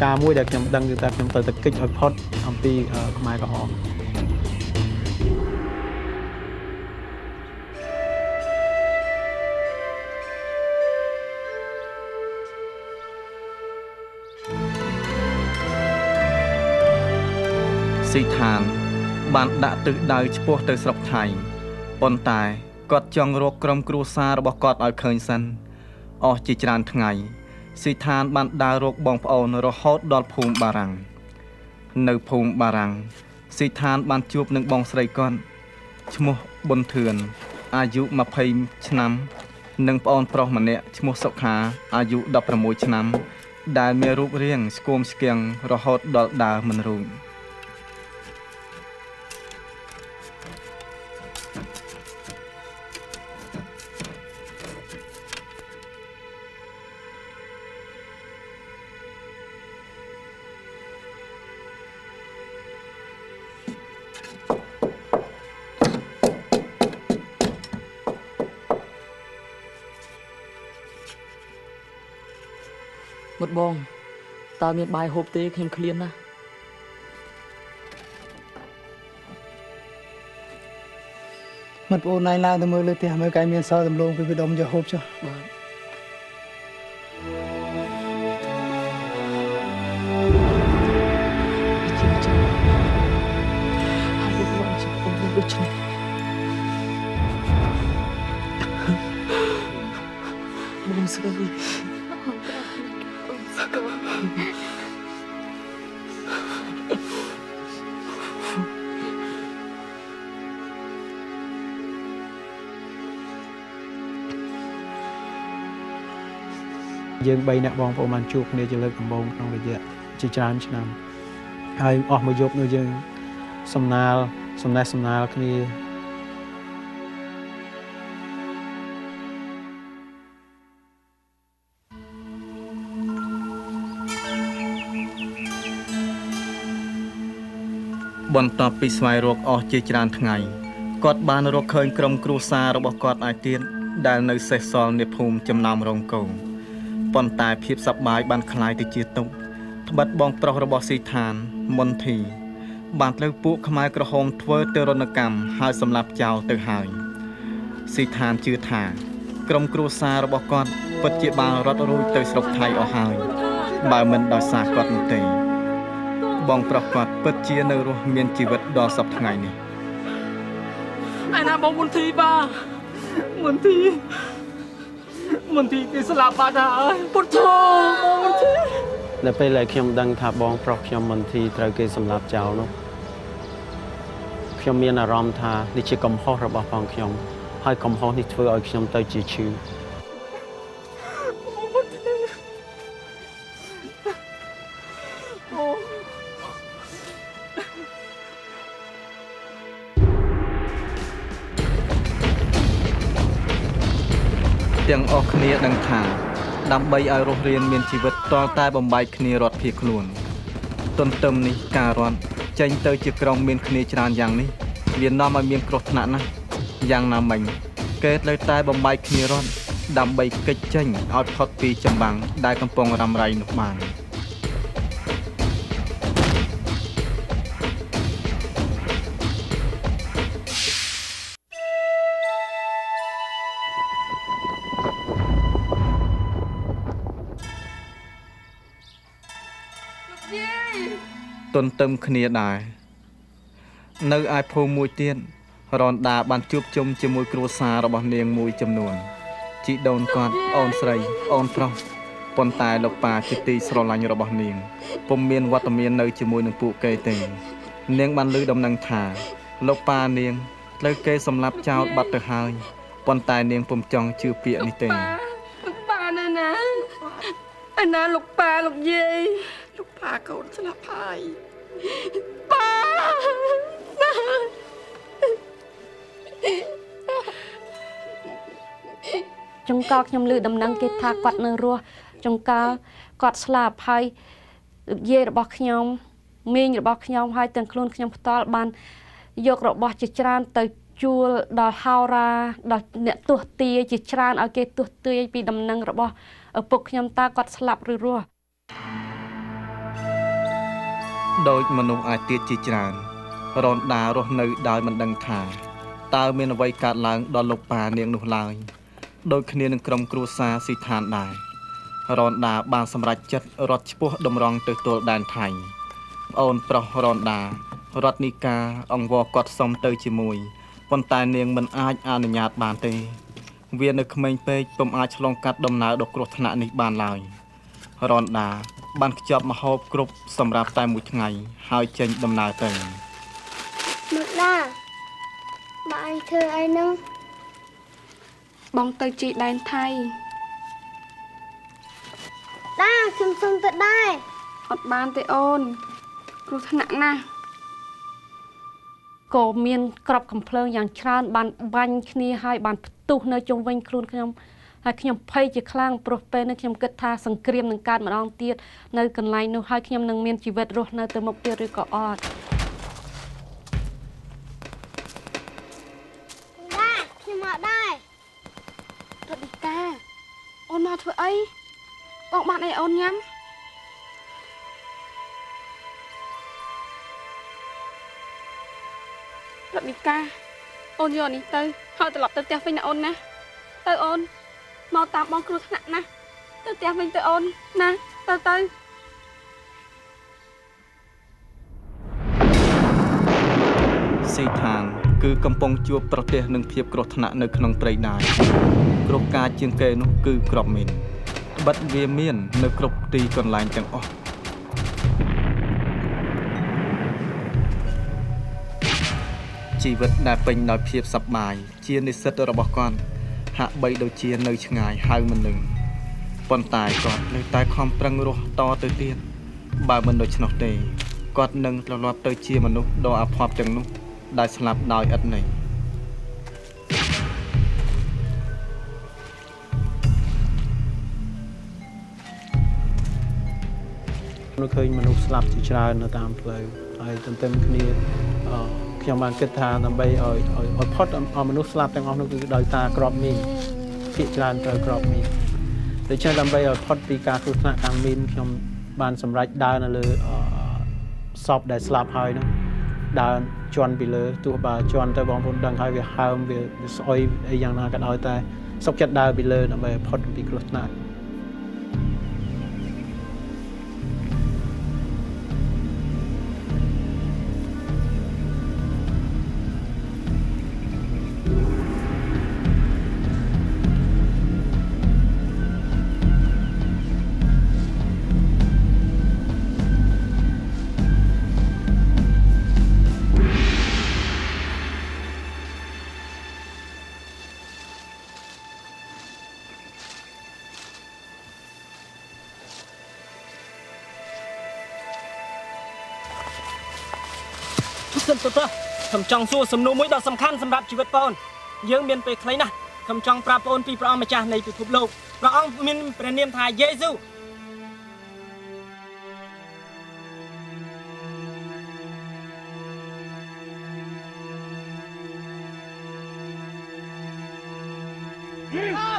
ការមួយដែលខ្ញុំដឹងគឺថាខ្ញុំត្រូវតែគេចឲ្យផុតអំពីខ្មែរក្រហម ស៊ីឋានបានដាក់ទិសដៅឆ្ពោះទៅស្រុកថៃប៉ុន្តែគាត់ចង់រកក្រុមគ្រួសាររបស់គាត់ឲ្យឃើញសិនអស់ជាច្រើនថ្ងៃស៊ីឋានបានដើររកបងប្អូនរហូតដល់ភូមិបារាំងនៅភូមិបារាំងស៊ីឋានបានជួបនឹងបងស្រីគាត់ឈ្មោះប៊ុនធឿនអាយុ20ឆ្នាំនិងប្អូនប្រុសម្នាក់ឈ្មោះសុខាអាយុ16ឆ្នាំដែលមានរូបរាងស្គមស្គាំងរហូតដល់ដើរមិនរួច មុតបងតើមានបាយហូបទេខ្ញុំឃ្លានណា មិត្តបងណៃឡើងទៅមើលលើផ្ទះមើលកាយមានសល់ដំឡូងពីវិដុំយកហូបចុះ បាទ បងស្រី យើង 3 អ្នកបងប្អូនបានជួបគ្នាជាលើកដំបូងក្នុងរយៈជាច្រើនឆ្នាំហើយអស់មួយយប់នោះយើងសំណាលគ្នា បន្ទាប់ពីស្វែងរកអស់ជាច្រើនថ្ងៃគាត់បានរកឃើញក្រុមគ្រួសាររបស់គាត់ឯទៀតដែលនៅសេសសល់នៅភូមិចំណោមរងកងប៉ុន្តែភាពសប្បាយបានคล้ายទៅជាទុក្ខត្បិតបងប្រុសរបស់ស៊ីឋានមុនធីបានត្រូវពួកខ្មែរក្រហមធ្វើទរណកម្មហើយសម្លាប់ចោលទៅហើយស៊ីឋានជឿថាក្រុមគ្រួសាររបស់គាត់ពិតជាបានរត់រួចទៅស្រុកថៃអស់ហើយបើមិនដោយសារគាត់នោះទេ បងប្រុសគាត់ពិតជានៅរស់មានជីវិតដល់សប្តាហ៍ថ្ងៃនេះ ឯណាបងមុនធីបាមុនធីគេស្លាប់បាត់ហើយពុទ្ធោបងមុនធី នៅពេលដែលខ្ញុំដឹងថាបងប្រុសខ្ញុំមិនធីត្រូវគេសម្លាប់ចោលនោះខ្ញុំមានអារម្មណ៍ថានេះជាកំហុសរបស់ផងខ្ញុំហើយកំហុសនេះធ្វើឲ្យខ្ញុំទៅជាឈឺ ទាំងអស់គ្នាដឹងថាដើម្បីឲ្យរស់រានមានជីវិតតលតែបំបែកគ្នារត់ភៀសខ្លួនទន្ទឹមនេះការរត់ចេញទៅជាក្រុមមានគ្នាច្រើនយ៉ាងនេះវានាំឲ្យមានគ្រោះថ្នាក់ណាស់យ៉ាងណាមិញគេត្រូវតែបំបែកគ្នារត់ដើម្បីគេចចេញឲ្យផុតពីចម្បាំងដែលកំពុងរ៉ាំរ៉ៃនោះបាន ទន្ទឹមគ្នាដែរនៅឯភូមិមួយទៀតរនដាបានជួបជុំជាមួយគ្រួសាររបស់នាងមួយចំនួនជីដូនគាត់អូនស្រីអូនប្រុសប៉ុន្តែលោកប៉ាជាទីស្រឡាញ់របស់នាងពុំមានវត្តមាននៅជាមួយនឹងពួកគេទេនាងបានឮដំណឹងថាលោកប៉ានាងត្រូវគេសម្លាប់ចោលបាត់ទៅហើយប៉ុន្តែនាងពុំចង់ជឿពាក្យនេះទេ ប៉ាណា ឯណាលោកប៉ាលោកយាយលោកប៉ាកូនស្លាប់ហើយប៉ាចុងកោខ្ញុំឮដំណឹងគេថាគាត់នៅរស់ចុងកោគាត់ស្លាប់ហើយយាយរបស់ខ្ញុំមីងរបស់ខ្ញុំហើយទាំងខ្លួនខ្ញុំផ្ទាល់បានយករបស់ជាច្រើនទៅជួលដល់ហោរាដល់អ្នកទស្សទាយជាច្រើនឲ្យគេទស្សទាយពីដំណឹងរបស់ឪពុកខ្ញុំតើគាត់ស្លាប់ឬរស់ដោយមនុស្សអាចទៀតជាច្រើនរនដារស់នៅដោយមិនដឹងថាតើមានអ្វីកើតឡើងដល់លោកប៉ានាងនោះឡើយដោយគ្នានឹងក្រុមគ្រួសារស៊ីឋានដែររនដាបានសម្រេចចិត្តរត់ឆ្ពោះតម្រង់ទៅទល់ដែនថៃប្អូនប្រុសរនដារតនីកាអង្វរគាត់សុំទៅជាមួយប៉ុន្តែនាងមិនអាចអនុញ្ញាតបានទេវានៅក្មេងពេកពុំអាចឆ្លងកាត់ដំណើរដ៏គ្រោះថ្នាក់នេះបានឡើយរនដាបានខ្ចប់ម្ហូបគ្រប់សម្រាប់តែមួយថ្ងៃហើយចេញដំណើរទៅមកដាបើអញធ្វើអីនឹង បងទៅជីដែនថៃ ដាខ្ញុំសុំទៅដែរ អត់បានទេអូនគ្រោះថ្នាក់ណាស់ក៏មានក្របកំភ្លើងយ៉ាងច្រើនបានបាញ់គ្នាហើយបានផ្ទុះនៅជុំវិញខ្លួនខ្ញុំហើយខ្ញុំភ័យជាខ្លាំងព្រោះពេលនេះខ្ញុំគិតថាសង្គ្រាមនឹងកើតម្ដងទៀតនៅកន្លែងនោះហើយខ្ញុំនឹងមានជីវិតរស់នៅទៅមុខទៀតឬក៏អត់ ដាខ្ញុំមកដែរ រត់ឌីកាអូនមកធ្វើអីបងបានអីអូនញ៉ាំរត់ឌីកាអូនយកនេះទៅហើយត្រឡប់ទៅផ្ទះវិញណាអូនណាទៅអូនមកតាមបងគ្រោះថ្នាក់ណាទៅផ្ទះវិញទៅអូនណាទៅ ស៊ីឋានគឺកំពុងជួបប្រទះនឹងភាពគ្រោះថ្នាក់នៅក្នុងព្រៃដាយគ្រោះកាចជាងគេនោះគឺក្របមីនត្បិតវាមាននៅគ្រប់ទីកន្លែងទាំងអស់ជីវិតដែលពេញដោយភាពសប្បាយជានិស្សិតរបស់គាត់ហាក់បីដូចជានៅឆ្ងាយហៅមិននឹងប៉ុន្តែគាត់នៅតែខំប្រឹងរស់តទៅទៀតបើមិនដូច្នោះទេគាត់នឹងត្រឡប់ទៅជាមនុស្សដ៏អភ័ព្វទាំងនោះដែលស្លាប់ដោយឥតន័យ នៅឃើញមនុស្សស្លាប់ជាច្រើននៅតាមផ្លូវហើយទន្ទឹមគ្នាខ្ញុំបានគិតថាដើម្បីឲ្យផុតមនុស្សស្លាប់ទាំងអស់នោះគឺដោយសារក្របមីនភាគច្រើនត្រូវក្របមីនដូច្នេះដើម្បីឲ្យផុតពីការគ្រោះថ្នាក់ខាងមីនខ្ញុំបានសម្រេចដើរនៅលើសពដែលស្លាប់ហើយនោះដើរជន់ពីលើទោះបើជន់ទៅបងប្អូនដឹងហើយវាហើមវាស្អុយអីយ៉ាងណាក៏ដោយតែសុខចិត្តដើរពីលើដើម្បីឲ្យផុតពីគ្រោះថ្នាក់ សិនទៅខ្ញុំចង់សួរសំណួរមួយដ៏សំខាន់សម្រាប់ជីវិតបងយើងមានពេលខ្លីណាស់ខ្ញុំចង់ប្រាប់បងពីព្រះអង្គម្ចាស់នៃពិភពលោកព្រះអង្គមានព្រះនាមថាយេស៊ូវ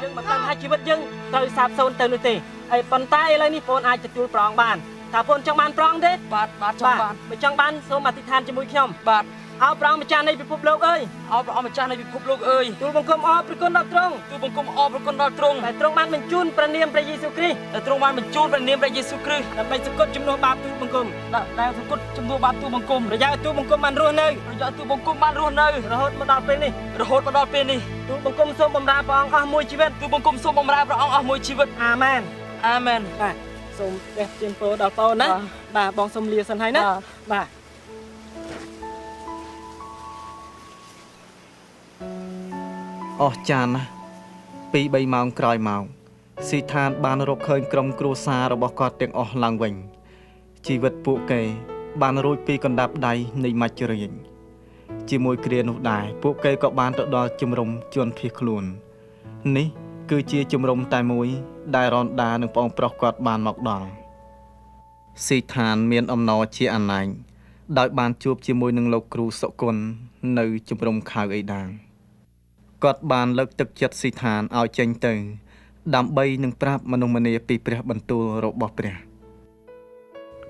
យើងមិនដឹងថាជីវិតយើងត្រូវសាបសូន្យទៅនោះទេហើយប៉ុន្តែឥឡូវនេះបងអាចទទួលព្រះអង្គបានថាបងចង់បានព្រះអង្គទេបាទចង់បានបើចង់បានសូមអធិដ្ឋានជាមួយខ្ញុំបាទអោព្រះអង្គម្ចាស់នៃពិភពលោកអើយអោព្រះអង្គម្ចាស់នៃពិភពលោកអើយទូលបង្គំអរព្រះគុណដល់ទ្រង់ទូលបង្គំអរព្រះគុណដល់ទ្រង់តែទ្រង់បានបញ្ជូនព្រះនាមព្រះយេស៊ូវគ្រីស្ទតែទ្រង់បានបញ្ជូនព្រះនាមព្រះយេស៊ូវគ្រីស្ទដើម្បីសគត់ជំនួសបាបទូលបង្គំដែលសគត់ជំនួសបាបទូលបង្គំរយៈទូលបង្គំបានរស់នៅរយៈទូលបង្គំបានរស់នៅរហូតមកដល់ពេលនេះទូលបង្គំសូមបម្រើព្រះអង្គអស់មួយជីវិតទូលបង្គំសូមបម្រើព្រះអង្គអស់មួយជីវិតអាមែនបាទសូមព្រះជើងពោដល់បងណាបាទបងសូមលាសិនហើយណាបាទ អស់ចានណាស់ 2-3 ម៉ោងក្រោយមក ស៊ីឋានបានរកឃើញក្រុមគ្រួសាររបស់គាត់ទាំងអស់ឡើងវិញជីវិតពួកគេបានរួចពីកណ្ដាប់ដៃនៃមច្ចរាជជាមួយគ្រានោះដែរពួកគេក៏បានទៅដល់ជំរំជនភៀសខ្លួននេះគឺជាជំរំតែមួយដែលរ៉នដានិងបងប្រុសគាត់បានមកដល់ស៊ីឋានមានអំណរជាអណែងដោយបានជួបជាមួយនឹងលោកគ្រូសុគន្ធនៅជំរំខៅអេដាងគាត់បានលើកទឹកចិត្តស៊ីឋានឲ្យចេញទៅដើម្បីនឹងប្រាប់មនុស្សម្នាពីព្រះបន្ទូលរបស់ព្រះ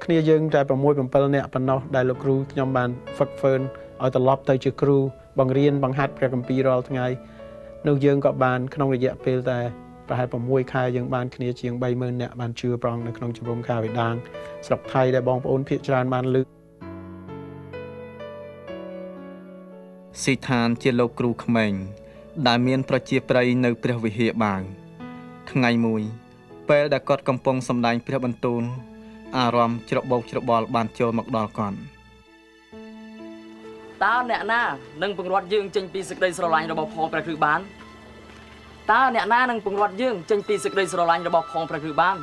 គ្នាយើងតែ6 7នាក់ប៉ុណ្ណោះដែលលោកគ្រូខ្ញុំបានហ្វឹកហ្វឺនឲ្យត្រឡប់ទៅជាគ្រូបង្រៀនបង្ហាត់ព្រះគម្ពីររាល់ថ្ងៃនោះយើងក៏បានក្នុងរយៈពេលតែប្រហែល6ខែយើងបានគ្នាជាង 30,000 នាក់បានជឿព្រះអង្គនៅក្នុងជំរំខៅអេដាងស្រុកថៃដែលបងប្អូនភាគច្រើនបានលើកស៊ីឋានជាលោកគ្រូក្មេងដែលមានប្រជាប្រិយនៅព្រះវិហារបាងថ្ងៃមួយពេលដែលគាត់កំពុងសម្ដែងព្រះបន្ទូលអារម្មណ៍ច្របូកច្របល់បានចូលមកដល់គាត់តើអ្នកណានឹងពង្រត់យើងចេញពីសេចក្តីស្រឡាញ់របស់ផងព្រះគ្រីស្ទបានតើអ្នកណានឹងពង្រត់យើងចេញពីសេចក្តីស្រឡាញ់របស់ផងព្រះគ្រីស្ទបាន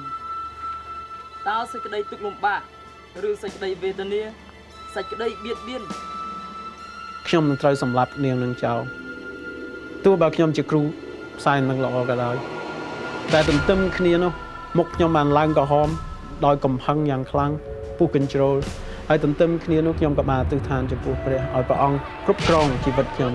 តើសេចក្តីទុក្ខលំបាកឬសេចក្តីវេទនាសេចក្តីបៀតបៀនខ្ញុំនឹងត្រូវសម្លាប់នាងនឹងចោលទោះបើខ្ញុំជាគ្រូផ្សាយនឹងល្អក៏ដោយតែទន្ទឹមគ្នានោះមុខខ្ញុំបានឡើងក្រហមដោយកំហឹងយ៉ាងខ្លាំងពុះកញ្ជ្រោលហើយទន្ទឹមគ្នានោះខ្ញុំក៏បានអធិដ្ឋានចំពោះព្រះឲ្យព្រះអង្គគ្រប់គ្រងជីវិតខ្ញុំ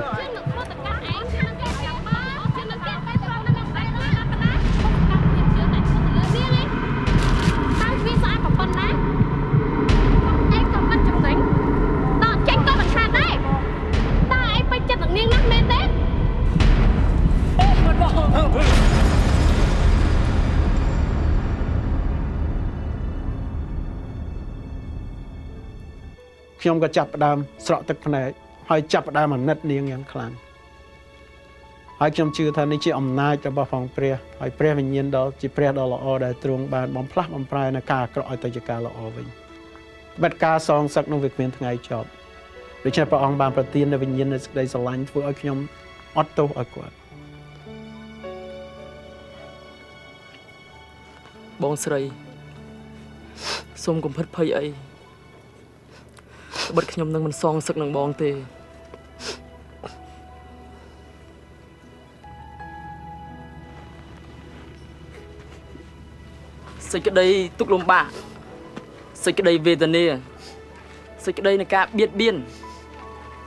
ខ្ញុំក៏ចាប់ផ្ដើមស្រក់ទឹកភ្នែកហើយចាប់ផ្ដើមអាណិតនាងយ៉ាងខ្លាំងហើយខ្ញុំជឿថានេះជាអំណាចរបស់ផងព្រះហើយព្រះវិញ្ញាណដ៏ជាព្រះដ៏ល្អដែលទ្រង់បានបំផ្លាស់បំប្រែនៅការអាក្រក់ឲ្យទៅជាការល្អវិញបេតការសងសឹកនោះវាគ្មានថ្ងៃចប់ដូច្នេះព្រះអង្គបានប្រទាននូវវិញ្ញាណនៃសេចក្តីស្រឡាញ់ធ្វើឲ្យខ្ញុំអត់ទោសឲ្យគាត់បងស្រីសូមកុំភិតភ័យអីបិទខ្ញុំនឹងមិនសងសឹកនឹងបងទេសេចក្តីទុក្ខលំបាកសេចក្តីវេទនាសេចក្តីនៃការបៀតបៀន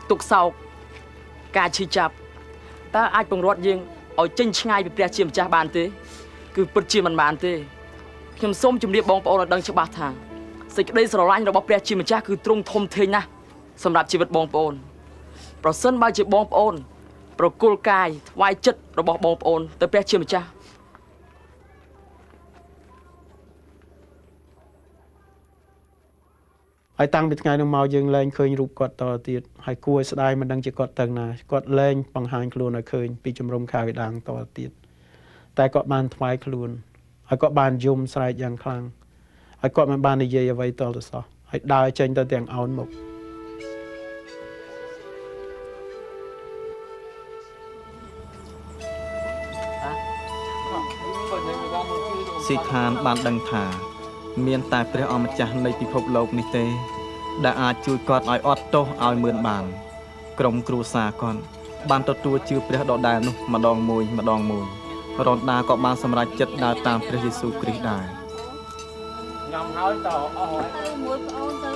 ទុក្ខសោកការឈឺចាប់តើអាចពង្រត់យើងឲ្យចេញឆ្ងាយពីព្រះជាម្ចាស់បានទេគឺពិតជាមិនបានទេខ្ញុំសូមជម្រាបបងប្អូនឲ្យដឹងច្បាស់ថាសេចក្តីស្រឡាញ់របស់ព្រះជាម្ចាស់គឺទ្រង់ធំធេងណាស់សម្រាប់ជីវិតបងប្អូនប្រសិនបើជាបងប្អូនប្រគល់កាយថ្វាយចិត្តរបស់បងប្អូនទៅព្រះជាម្ចាស់ហើយតាំងពីថ្ងៃនោះមកយើងលែងឃើញរូបគាត់តទៀតហើយគួរឲ្យស្ដាយមិនដឹងជាគាត់ទៅណាគាត់លែងបង្ហាញខ្លួនឲ្យឃើញពីជំរំខៅអេដាងតទៀតតែគាត់បានថ្វាយខ្លួនហើយគាត់បានយំស្រែកយ៉ាងខ្លាំងហើយគាត់មិនបាននិយាយអ្វីតទៅសោះហើយដើរចេញទៅទាំងអោនមុខស៊ីឋានបានដឹងថាមានតែព្រះអម្ចាស់នៃពិភពលោកនេះទេដែលអាចជួយគាត់ឲ្យអត់ទោសឲ្យមឿនបានក្រុមគ្រួសារគាត់បានទទួលជឿព្រះដដែលនោះម្ដងមួយរ៉នដាក៏បានសម្រេចចិត្តដើរតាមព្រះយេស៊ូវគ្រីស្ទដែរខ្ញុំហើយតអស់ទៅមួយប្អូនទៅ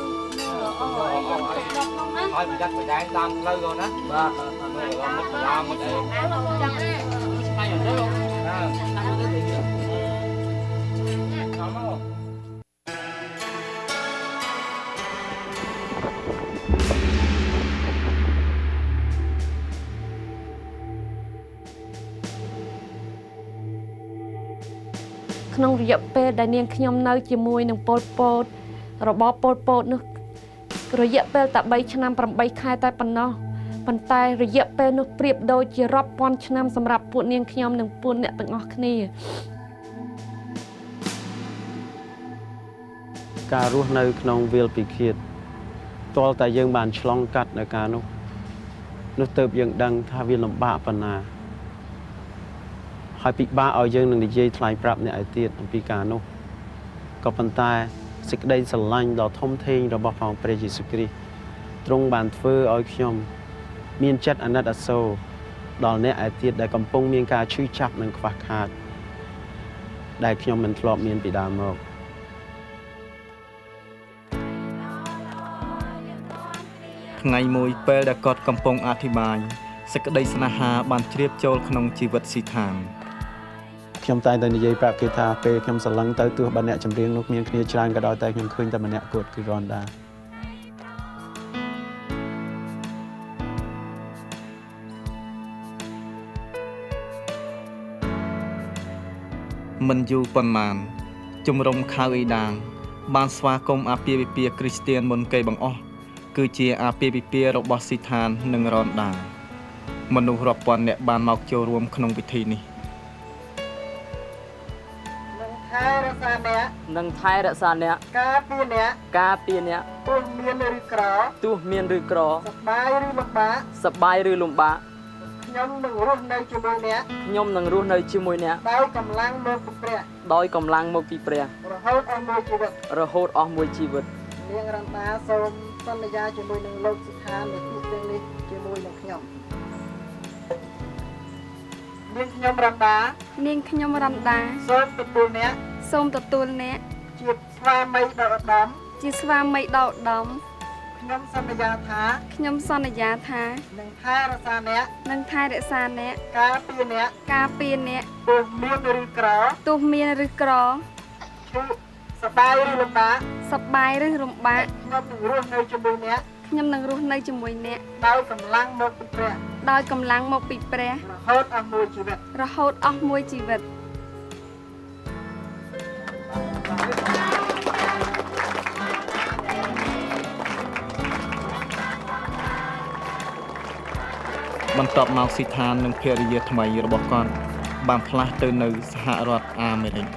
អស់អីយ៉ាងទឹកដល់ក្នុងណាឲ្យប្រយ័ត្នប្រយែងតាមផ្លូវគាត់ណាបាទមើលមុខឡើងមកអីចាំទេឆ្ងាយអត់ទេណាតាមទៅទីនេះចាំមក ក្នុងរយៈពេលដែលនាងខ្ញុំនៅជាមួយនឹងប៉ុលពតរបបប៉ុលពតនោះរយៈពេលតែ3ឆ្នាំ8ខែតែប៉ុណ្ណោះប៉ុន្តែរយៈពេលនោះប្រៀបដូចជារាប់ពាន់ឆ្នាំសម្រាប់ពួកនាងខ្ញុំនិងពួកអ្នកទាំងអស់គ្នាការរស់នៅក្នុងវាលពិឃាតទាល់តែយើងបានឆ្លងកាត់នៅការនោះទើបយើងដឹងថាវាលំបាកប៉ុណ្ណាហ ហើយពិបាកឲ្យយើងនឹងនិយាយថ្លែងប្រាប់អ្នកឲ្យទៀតអំពីការនោះក៏ប៉ុន្តែសេចក្តីស្រឡាញ់ដ៏ធំធេងរបស់ព្រះព្រះយេស៊ូវគ្រីស្ទទ្រង់បានធ្វើឲ្យខ្ញុំមានចិត្តអាណិតអាសូរដល់អ្នកឯទៀតដែលកំពុងមានការឈឺចាប់និងខ្វះខាតដែលខ្ញុំមិនធ្លាប់មានពីដើមមកថ្ងៃមួយពេលដែលគាត់កំពុងអធិប្បាយសេចក្តីស្នេហាបានជ្រាបចូលក្នុងជីវិតស៊ីឋានខ្ញុំតែងតែនិយាយប្រាប់គេថាពេលខ្ញុំស្រឡឹងទៅទោះបើអ្នកចម្រៀងនោះមានគ្នាច្រើនក៏ដោយតែខ្ញុំឃើញតែម្នាក់គត់គឺរ៉នដាមិនយូរប៉ុន្មានជំរំខៅអ៊ីដាងបានស្វាគមន៍អាពាហ៍ពិពាហ៍គ្រីស្ទានមុនគេបង្អស់គឺជាអាពាហ៍ពិពាហ៍របស់ស៊ីឋាននិងរ៉នដាមនុស្សរាប់ពាន់នាក់បានមកចូលរួមក្នុងពិធីនេះនឹងថែរក្សាអ្នកការពារអ្នកទោះមានឬក្រសប្បាយឬលំបាកខ្ញុំនឹងរស់នៅជាមួយអ្នកដោយកម្លាំងមកពីព្រះរហូតអស់មួយជីវិតនាងរណ្ដាសូមសន្យាជាមួយនឹងលោកសិដ្ឋាននៃទីទាំងនេះជាមួយនឹងខ្ញុំនាងខ្ញុំរណ្ដាសូមទទួលអ្នកជាស្វាមីដ៏ឧត្តមខ្ញុំសន្យាថានឹងថែរក្សាអ្នកការពារអ្នកទោះមានឬក្រសប្បាយឬលំបាកខ្ញុំនឹងរស់នៅជាមួយអ្នកដោយកម្លាំងមកពីព្រះរហូតអស់មួយជីវិតបន្ទាប់មកស៊ីឋាននិងភរិយាថ្មីរបស់គាត់បានផ្លាស់ទៅនៅសហរដ្ឋអាមេរិក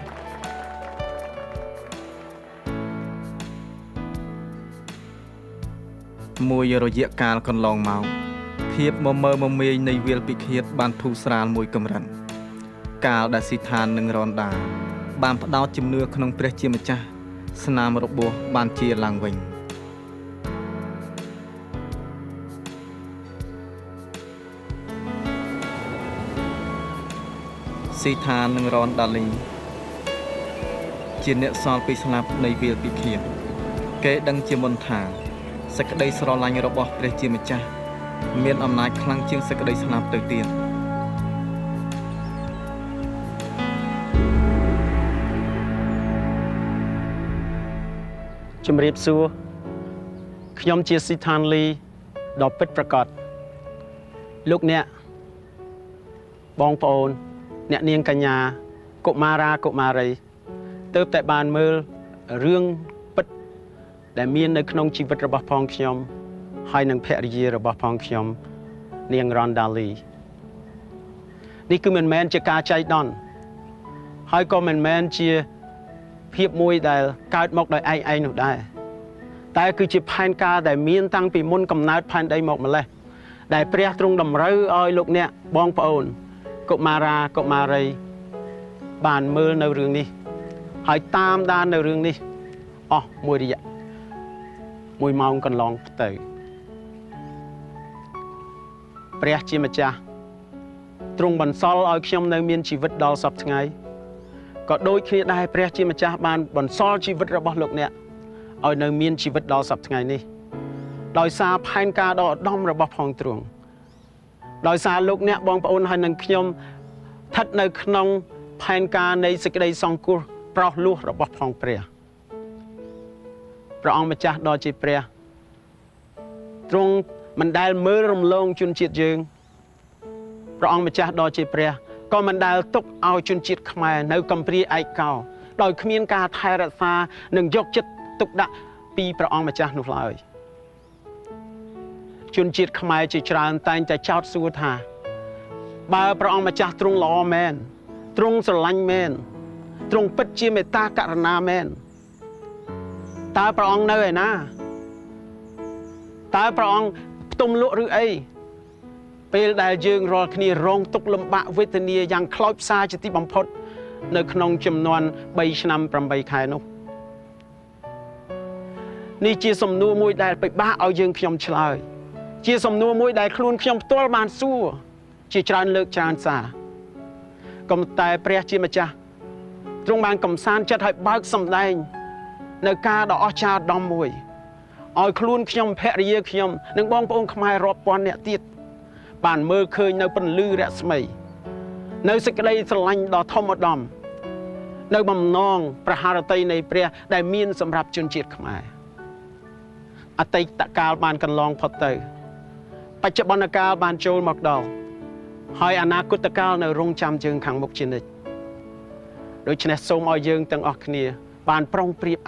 មួយរយៈកាលកន្លងមកភាពមមើមមាយនៃវាលពិឃាតបានធូរស្រាលមួយកម្រិតកាលដែលស៊ីឋាននិងរ៉នដាបានផ្ដោតជំនឿក្នុងព្រះជាម្ចាស់ស្នាមរបួសបានជាឡើងវិញស៊ីឋាននិងរ៉នដាលីជាអ្នកសល់ពីស្លាប់នៃវាលពិឃាតគេដឹងជាមុនថាសេចក្តីស្រឡាញ់របស់ព្រះជាម្ចាស់មានអំណាចខ្លាំងជាងសេចក្តីស្លាប់ទៅទៀតជំរាបសួរខ្ញុំជាស៊ីឋានលីដ៏ពិតប្រាកដលោកអ្នកបងប្អូនអ្នកនាងកញ្ញាកុមារាកុមារីទើបតែបានមើលរឿងពិតដែលមាននៅក្នុងជីវិតរបស់ផងខ្ញុំហើយនិងភរិយារបស់ផងខ្ញុំនាងរ៉នដាលីនេះគឺមិនមែនជាការចៃដន្យហើយក៏មិនមែនជាភាពមួយដែលកើតមកដោយឯងនោះដែរតែគឺជាផែនការដែលមានតាំងពីមុនកំណើតផែនដីមកម្លេះដែលព្រះទ្រង់តម្រូវឲ្យលោកអ្នកបងប្អូនកុមារាកុមារីបានមើលនៅរឿងនេះហើយតាមដាននៅរឿងនេះអស់មួយរយៈ1ម៉ោងកន្លងទៅព្រះជាម្ចាស់ទ្រង់បន្សល់ឲ្យខ្ញុំនៅមានជីវិតដល់សពថ្ងៃក៏ដូចគ្នាដែរព្រះជាម្ចាស់បានបន្សល់ជីវិតរបស់លោកអ្នកឲ្យនៅមានជីវិតដល់សពថ្ងៃនេះដោយសារផែនការដ៏ឧត្តមរបស់ផងទ្រង់ដោយសារលោកអ្នកបងប្អូនហើយនិងខ្ញុំស្ថិតនៅក្នុងផែនការនៃសេចក្តីសង្គ្រោះប្រោសលោះរបស់ផងព្រះអង្គម្ចាស់ដ៏ជាព្រះទ្រង់មិនដែលមើលរំលងជនជាតិយើងព្រះអង្គម្ចាស់ដ៏ជាព្រះក៏មិនដែលទុកឲ្យជនជាតិខ្មែរនៅកំព្រាឯកោដោយគ្មានការថែរក្សានិងយកចិត្តទុកដាក់ពីព្រះអង្គម្ចាស់នោះឡើយជនជាតិខ្មែរជាច្រើនតែងតែចោទសួរថាបើព្រះអង្គម្ចាស់ទ្រង់ល្អមែនទ្រង់ស្រឡាញ់មែនទ្រង់ពិតជាមេត្តាករុណាមែនតើព្រះអង្គនៅឯណាតើព្រះអង្គផ្ទុំលក់ឬអីប ពេលដែលយើងរាល់គ្នារងទុក្ខលំបាកវេទនាយ៉ាងខ្លោចផ្សាជាទីបំផុតនៅក្នុងចំនួន3ឆ្នាំ8ខែនោះនេះជាសំណួរមួយដែលពិបាកឲ្យយើងខ្ញុំឆ្លើយជាសំណួរមួយដែលខ្លួនខ្ញុំផ្ទាល់បានសួរជាច្រើនលើកច្រើនសារក៏តែព្រះជាម្ចាស់ទ្រង់បានកំសាន្តចិត្តឲ្យបើកសម្ដែងនៅការដ៏អស្ចារ្យដំមួយឲ្យខ្លួនខ្ញុំភរិយាខ្ញុំនិងបងប្អូនខ្មែររាប់ពាន់នាក់ទៀតបានមើលឃើញនៅពន្លឺរស្មីនៅសេចក្តីស្រឡាញ់ដ៏ធំឧត្តមនៅបំណងប្រហារតីនៃព្រះដែលមានសម្រាប់ជនជាតិខ្មែរអតីតកាលបានកន្លងផុតទៅបច្ចុប្បន្នកាលបានចូលមកដល់ហើយអនាគតកាលនៅរងចាំយើងខាងមុខជានិច្ចដូច្នេះសូមឲ្យយើងទាំងអស់គ្នាបានប្រុងប្រៀប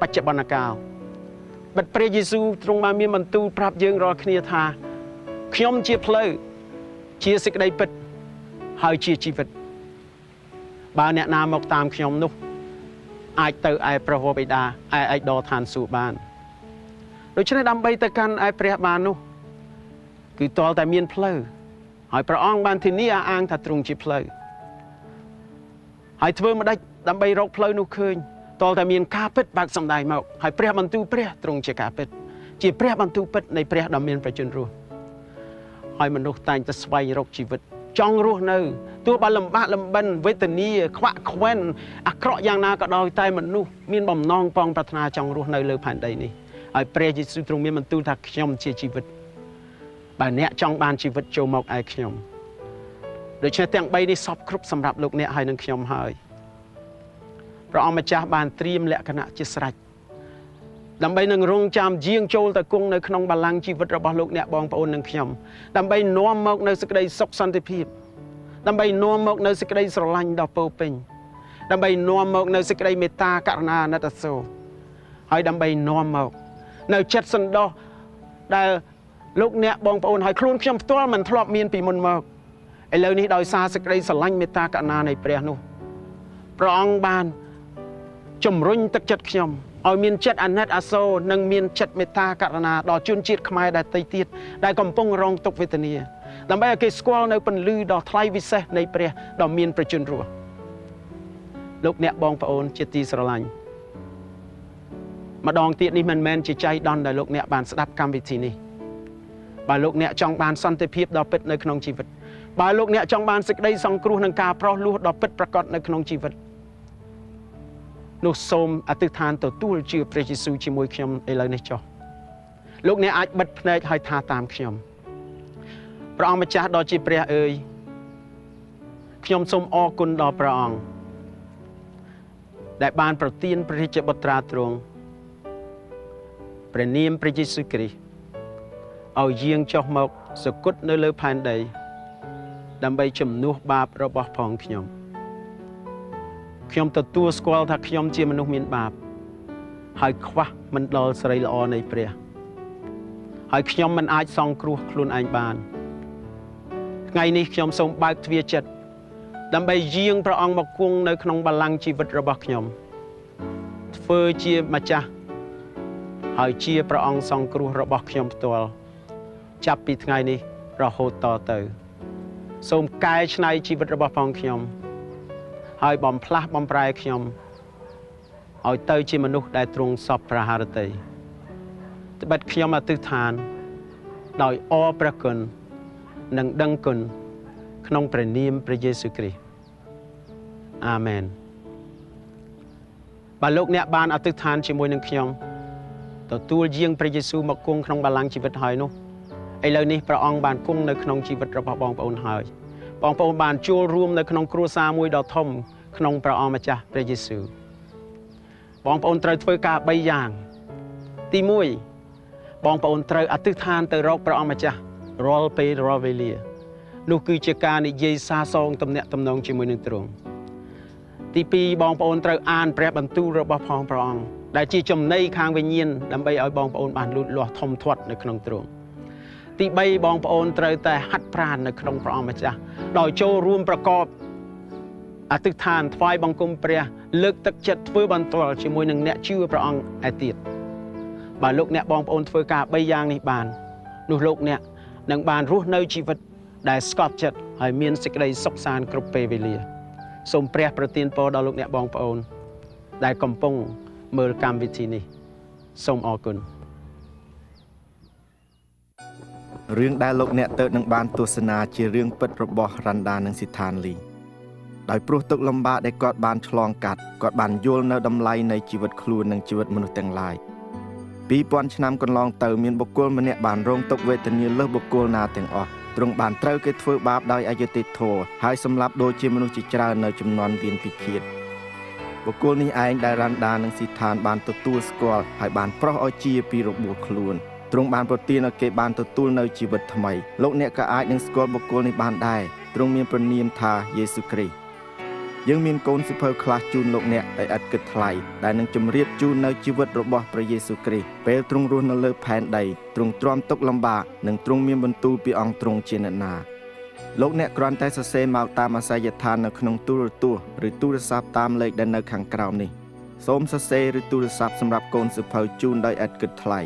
បច្ចុប្បន្នកាលបិទព្រះយេស៊ូវទ្រង់បានមានបន្ទូលប្រាប់យើងរាល់គ្នាថាខ្ញុំជាផ្លូវជាសេចក្តីពិតហើយជាជីវិតបើអ្នកណាមកតាមខ្ញុំនោះអាចទៅឯព្រះវរបិតាឯឯកដឋានសួគ៌បានដូច្នេះដើម្បីទៅកាន់ឯព្រះបាននោះគឺតលតែមានផ្លូវហើយព្រះអង្គបានធានាអាងថាទ្រង់ជាផ្លូវហើយធ្វើម្ដេចដើម្បីរកផ្លូវនោះឃើញតលតែមានការពិតបើកសម្ដែងមកហើយព្រះបន្ទូលព្រះទ្រង់ជាការពិតជាព្រះបន្ទូលពិតនៃព្រះដ៏មានប្រជញ្ញរស់ហើយមនុស្សតែងតែស្វែងរកជីវិតចង់រស់នៅទោះបើលំបាកលំបិនវេទនាខ្វាក់ខ្វិនអាក្រក់យ៉ាងណាក៏ដោយតែមនុស្សមានបំណងប៉ងប្រាថ្នាចង់រស់នៅលើផែនដីនេះហើយព្រះយេស៊ូវទ្រង់មានបន្ទូលថាខ្ញុំជាជីវិតបើអ្នកចង់បានជីវិតចូលមកឯខ្ញុំដូច្នេះទាំង3នេះសពគ្រប់សម្រាប់លោកអ្នកហើយនឹងខ្ញុំហើយព្រះអង្គម្ចាស់បានត្រៀមលក្ខណៈជាស្រេចដើម្បីនឹងរងចាំយាងចូលទៅគង់នៅក្នុងបល្ល័ង្កជីវិតរបស់លោកអ្នកបងប្អូននិងខ្ញុំដើម្បីនាំមកនៅសេចក្តីសុខសន្តិភាពដើម្បីនាំមកនៅសេចក្តីស្រឡាញ់ដ៏ពោរពេញដើម្បីនាំមកនៅសេចក្តីមេត្តាករុណាអាណិតអាសូរហើយដើម្បីនាំមកនៅចិត្តសន្តោសដែលលោកអ្នកបងប្អូនហើយខ្លួនខ្ញុំផ្ទាល់មិនធ្លាប់មានពីមុនមកឥឡូវនេះដោយសារសេចក្តីស្រឡាញ់មេត្តាករុណានៃព្រះនោះព្រះអង្គបានជំរុញទឹកចិត្តខ្ញុំឲ្យមានចិត្តអាណិតអាសូរនិងមានចិត្តមេត្តាករុណាដល់ជនជាតិខ្មែរដែលទីទៀតដែលកំពុងរងទុក្ខវេទនាដើម្បីឲ្យគេស្គាល់នៅពន្លឺដ៏ថ្លៃវិសេសនៃព្រះដ៏មានប្រជញ្ញរស់លោកអ្នកបងប្អូនជាទីស្រឡាញ់ម្ដងទៀតនេះមិនមែនជាចៃដន្យដែលលោកអ្នកបានស្ដាប់កម្មវិធីនេះបើលោកអ្នកចង់បានសន្តិភាពដ៏ពិតនៅក្នុងជីវិតបើលោកអ្នកចង់បានសេចក្តីសង្គ្រោះនិងការប្រោសលោះដ៏ពិតប្រាកដនៅក្នុងជីវិតនោះសូមអធិដ្ឋានទទួលជឿព្រះយេស៊ូវជាមួយខ្ញុំឥឡូវនេះចុះលោកអ្នកអាចបិទភ្នែកហើយថាតាមខ្ញុំព្រះអង្គម្ចាស់ដ៏ជាព្រះអើយខ្ញុំសូមអរគុណដល់ព្រះអង្គដែលបានប្រទានព្រះរាជបុត្រាទ្រង់ព្រះនាមព្រះយេស៊ូវគ្រីស្ទឲ្យយាងចុះមកសគត់នៅលើផែនដីដើម្បីជំនួសបាបរបស់ផងខ្ញុំទទួលស្គាល់ថាខ្ញុំជាមនុស្សមានបាបហើយខ្វះមិនដល់សេរីល្អនៃព្រះហើយខ្ញុំមិនអាចសង្គ្រោះខ្លួនឯងបានថ្ងៃនេះខ្ញុំសូមបើកទ្វារចិត្តដើម្បីយាងព្រះអង្គមកគង់នៅក្នុងបល្ល័ង្កជីវិតរបស់ខ្ញុំធ្វើជាម្ចាស់ហើយជាព្រះអង្គសង្គ្រោះរបស់ខ្ញុំផ្ទាល់ចាប់ពីថ្ងៃនេះរហូតតទៅសូមកែច្នៃជីវិតរបស់ផងខ្ញុំហើយបំផ្លាស់បំប្រែខ្ញុំឲ្យទៅជាមនុស្សដែលទ្រង់សពប្រហារតីត្បិតខ្ញុំអធិដ្ឋានដោយអរព្រះគុណនិងដឹងគុណក្នុងព្រះនាមព្រះយេស៊ូវគ្រីស្ទអាមែនបើលោកអ្នកបានអធិដ្ឋានជាមួយនឹងខ្ញុំទទួលយាងព្រះយេស៊ូវមកគង់ក្នុងបល្ល័ង្កជីវិតហើយនោះឥឡូវនេះព្រះអង្គបានគង់នៅក្នុងជីវិតរបស់បងប្អូនហើយបងប្អូនបានចូលរួមនៅក្នុងគ្រួសារមួយដ៏ធំក្នុងព្រះអង្គម្ចាស់ព្រះយេស៊ូវបងប្អូនត្រូវធ្វើការ3យ៉ាងទី1បងប្អូនត្រូវអធិដ្ឋានទៅរកព្រះអង្គម្ចាស់រាល់ពេលរាល់វេលានោះគឺជាការនិយាយសារសងទំនាក់ទំនងជាមួយនឹងទ្រង់ទី2បងប្អូនត្រូវអានព្រះបន្ទូលរបស់ផងព្រះអង្គដែលជាចំណីខាងវិញ្ញាណដើម្បីឲ្យបងប្អូនបានលូតលាស់ធំធាត់នៅក្នុងទ្រង់ទី3បងប្អូនត្រូវតែហាត់ប្រាណនៅក្នុងព្រះអង្គម្ចាស់ដោយចូលរួមប្រកបអធិដ្ឋានថ្វាយបង្គំព្រះលើកទឹកចិត្តធ្វើបន្ទាល់ជាមួយនឹងអ្នកជឿព្រះអង្គឯទៀតបើលោកអ្នកបងប្អូនធ្វើការ3យ៉ាងនេះបាននោះលោកអ្នកនឹងបានរស់នៅជីវិត ដែលស្កប់ចិត្តហើយមានសេចក្តីសុខសាន្តគ្រប់ពេលវេលាសូមព្រះប្រទានពរដល់លោកអ្នកបងប្អូនដែលកំពុងមើលកម្មវិធីនេះសូមអរគុណ រឿងដែលលោកអ្នកទៅនឹងបានទស្សនាជារឿងពិតរបស់រ៉ាន់ដានិងស៊ីថានលីដោយព្រោះទុក្ខលំបាកដែលគាត់បានឆ្លងកាត់គាត់បានយល់នៅតម្លៃនៃជីវិតខ្លួននិងជីវិតមនុស្សទាំងឡាយ 2000 ឆ្នាំកន្លងទៅមានបុគ្គលម្នាក់បានរងទុក្ខវេទនាលើសបុគ្គលណាទាំងអស់ទ្រង់បានត្រូវគេធ្វើបាបដោយអយុត្តិធម៌ហើយសម្លាប់ដូចជាមនុស្សជាច្រើននៅចំនួនវៀនពិឃាតបុគ្គលនេះឯងដែលរ៉ាន់ដានិងស៊ីថានបានទទួលស្គាល់ហើយបានប្រោសឲ្យជាពីរបួសខ្លួនទ្រង់បានប្រទានឲ្យគេបានទទួលនៅជីវិតថ្មីលោកអ្នកក៏អាចនឹងស្គាល់បុគ្គលនេះបានដែរទ្រង់មានព្រះនាមថាយេស៊ូវគ្រីស្ទ យើងមានកូនសិភៅខ្លះជូនលោកអ្នកដែលឥតគិតថ្លៃដែលនឹងជម្រាបជូននៅជីវិតរបស់ព្រះយេស៊ូវគ្រីស្ទពេលទ្រង់រស់នៅលើផែនដីទ្រង់ទ្រាំទុក្ខលំបាកនិងទ្រង់មានបន្ទូលពីអង្គទ្រង់ជាអ្នកណាលោកអ្នកគ្រាន់តែសរសេរមកតាមអាសយដ្ឋាននៅក្នុងទូរទស្សន៍ឬទូរស័ព្ទតាមលេខដែលនៅខាងក្រោមនេះសូមសរសេរឬទូរស័ព្ទសម្រាប់កូនសិភៅជូនដោយឥតគិតថ្លៃ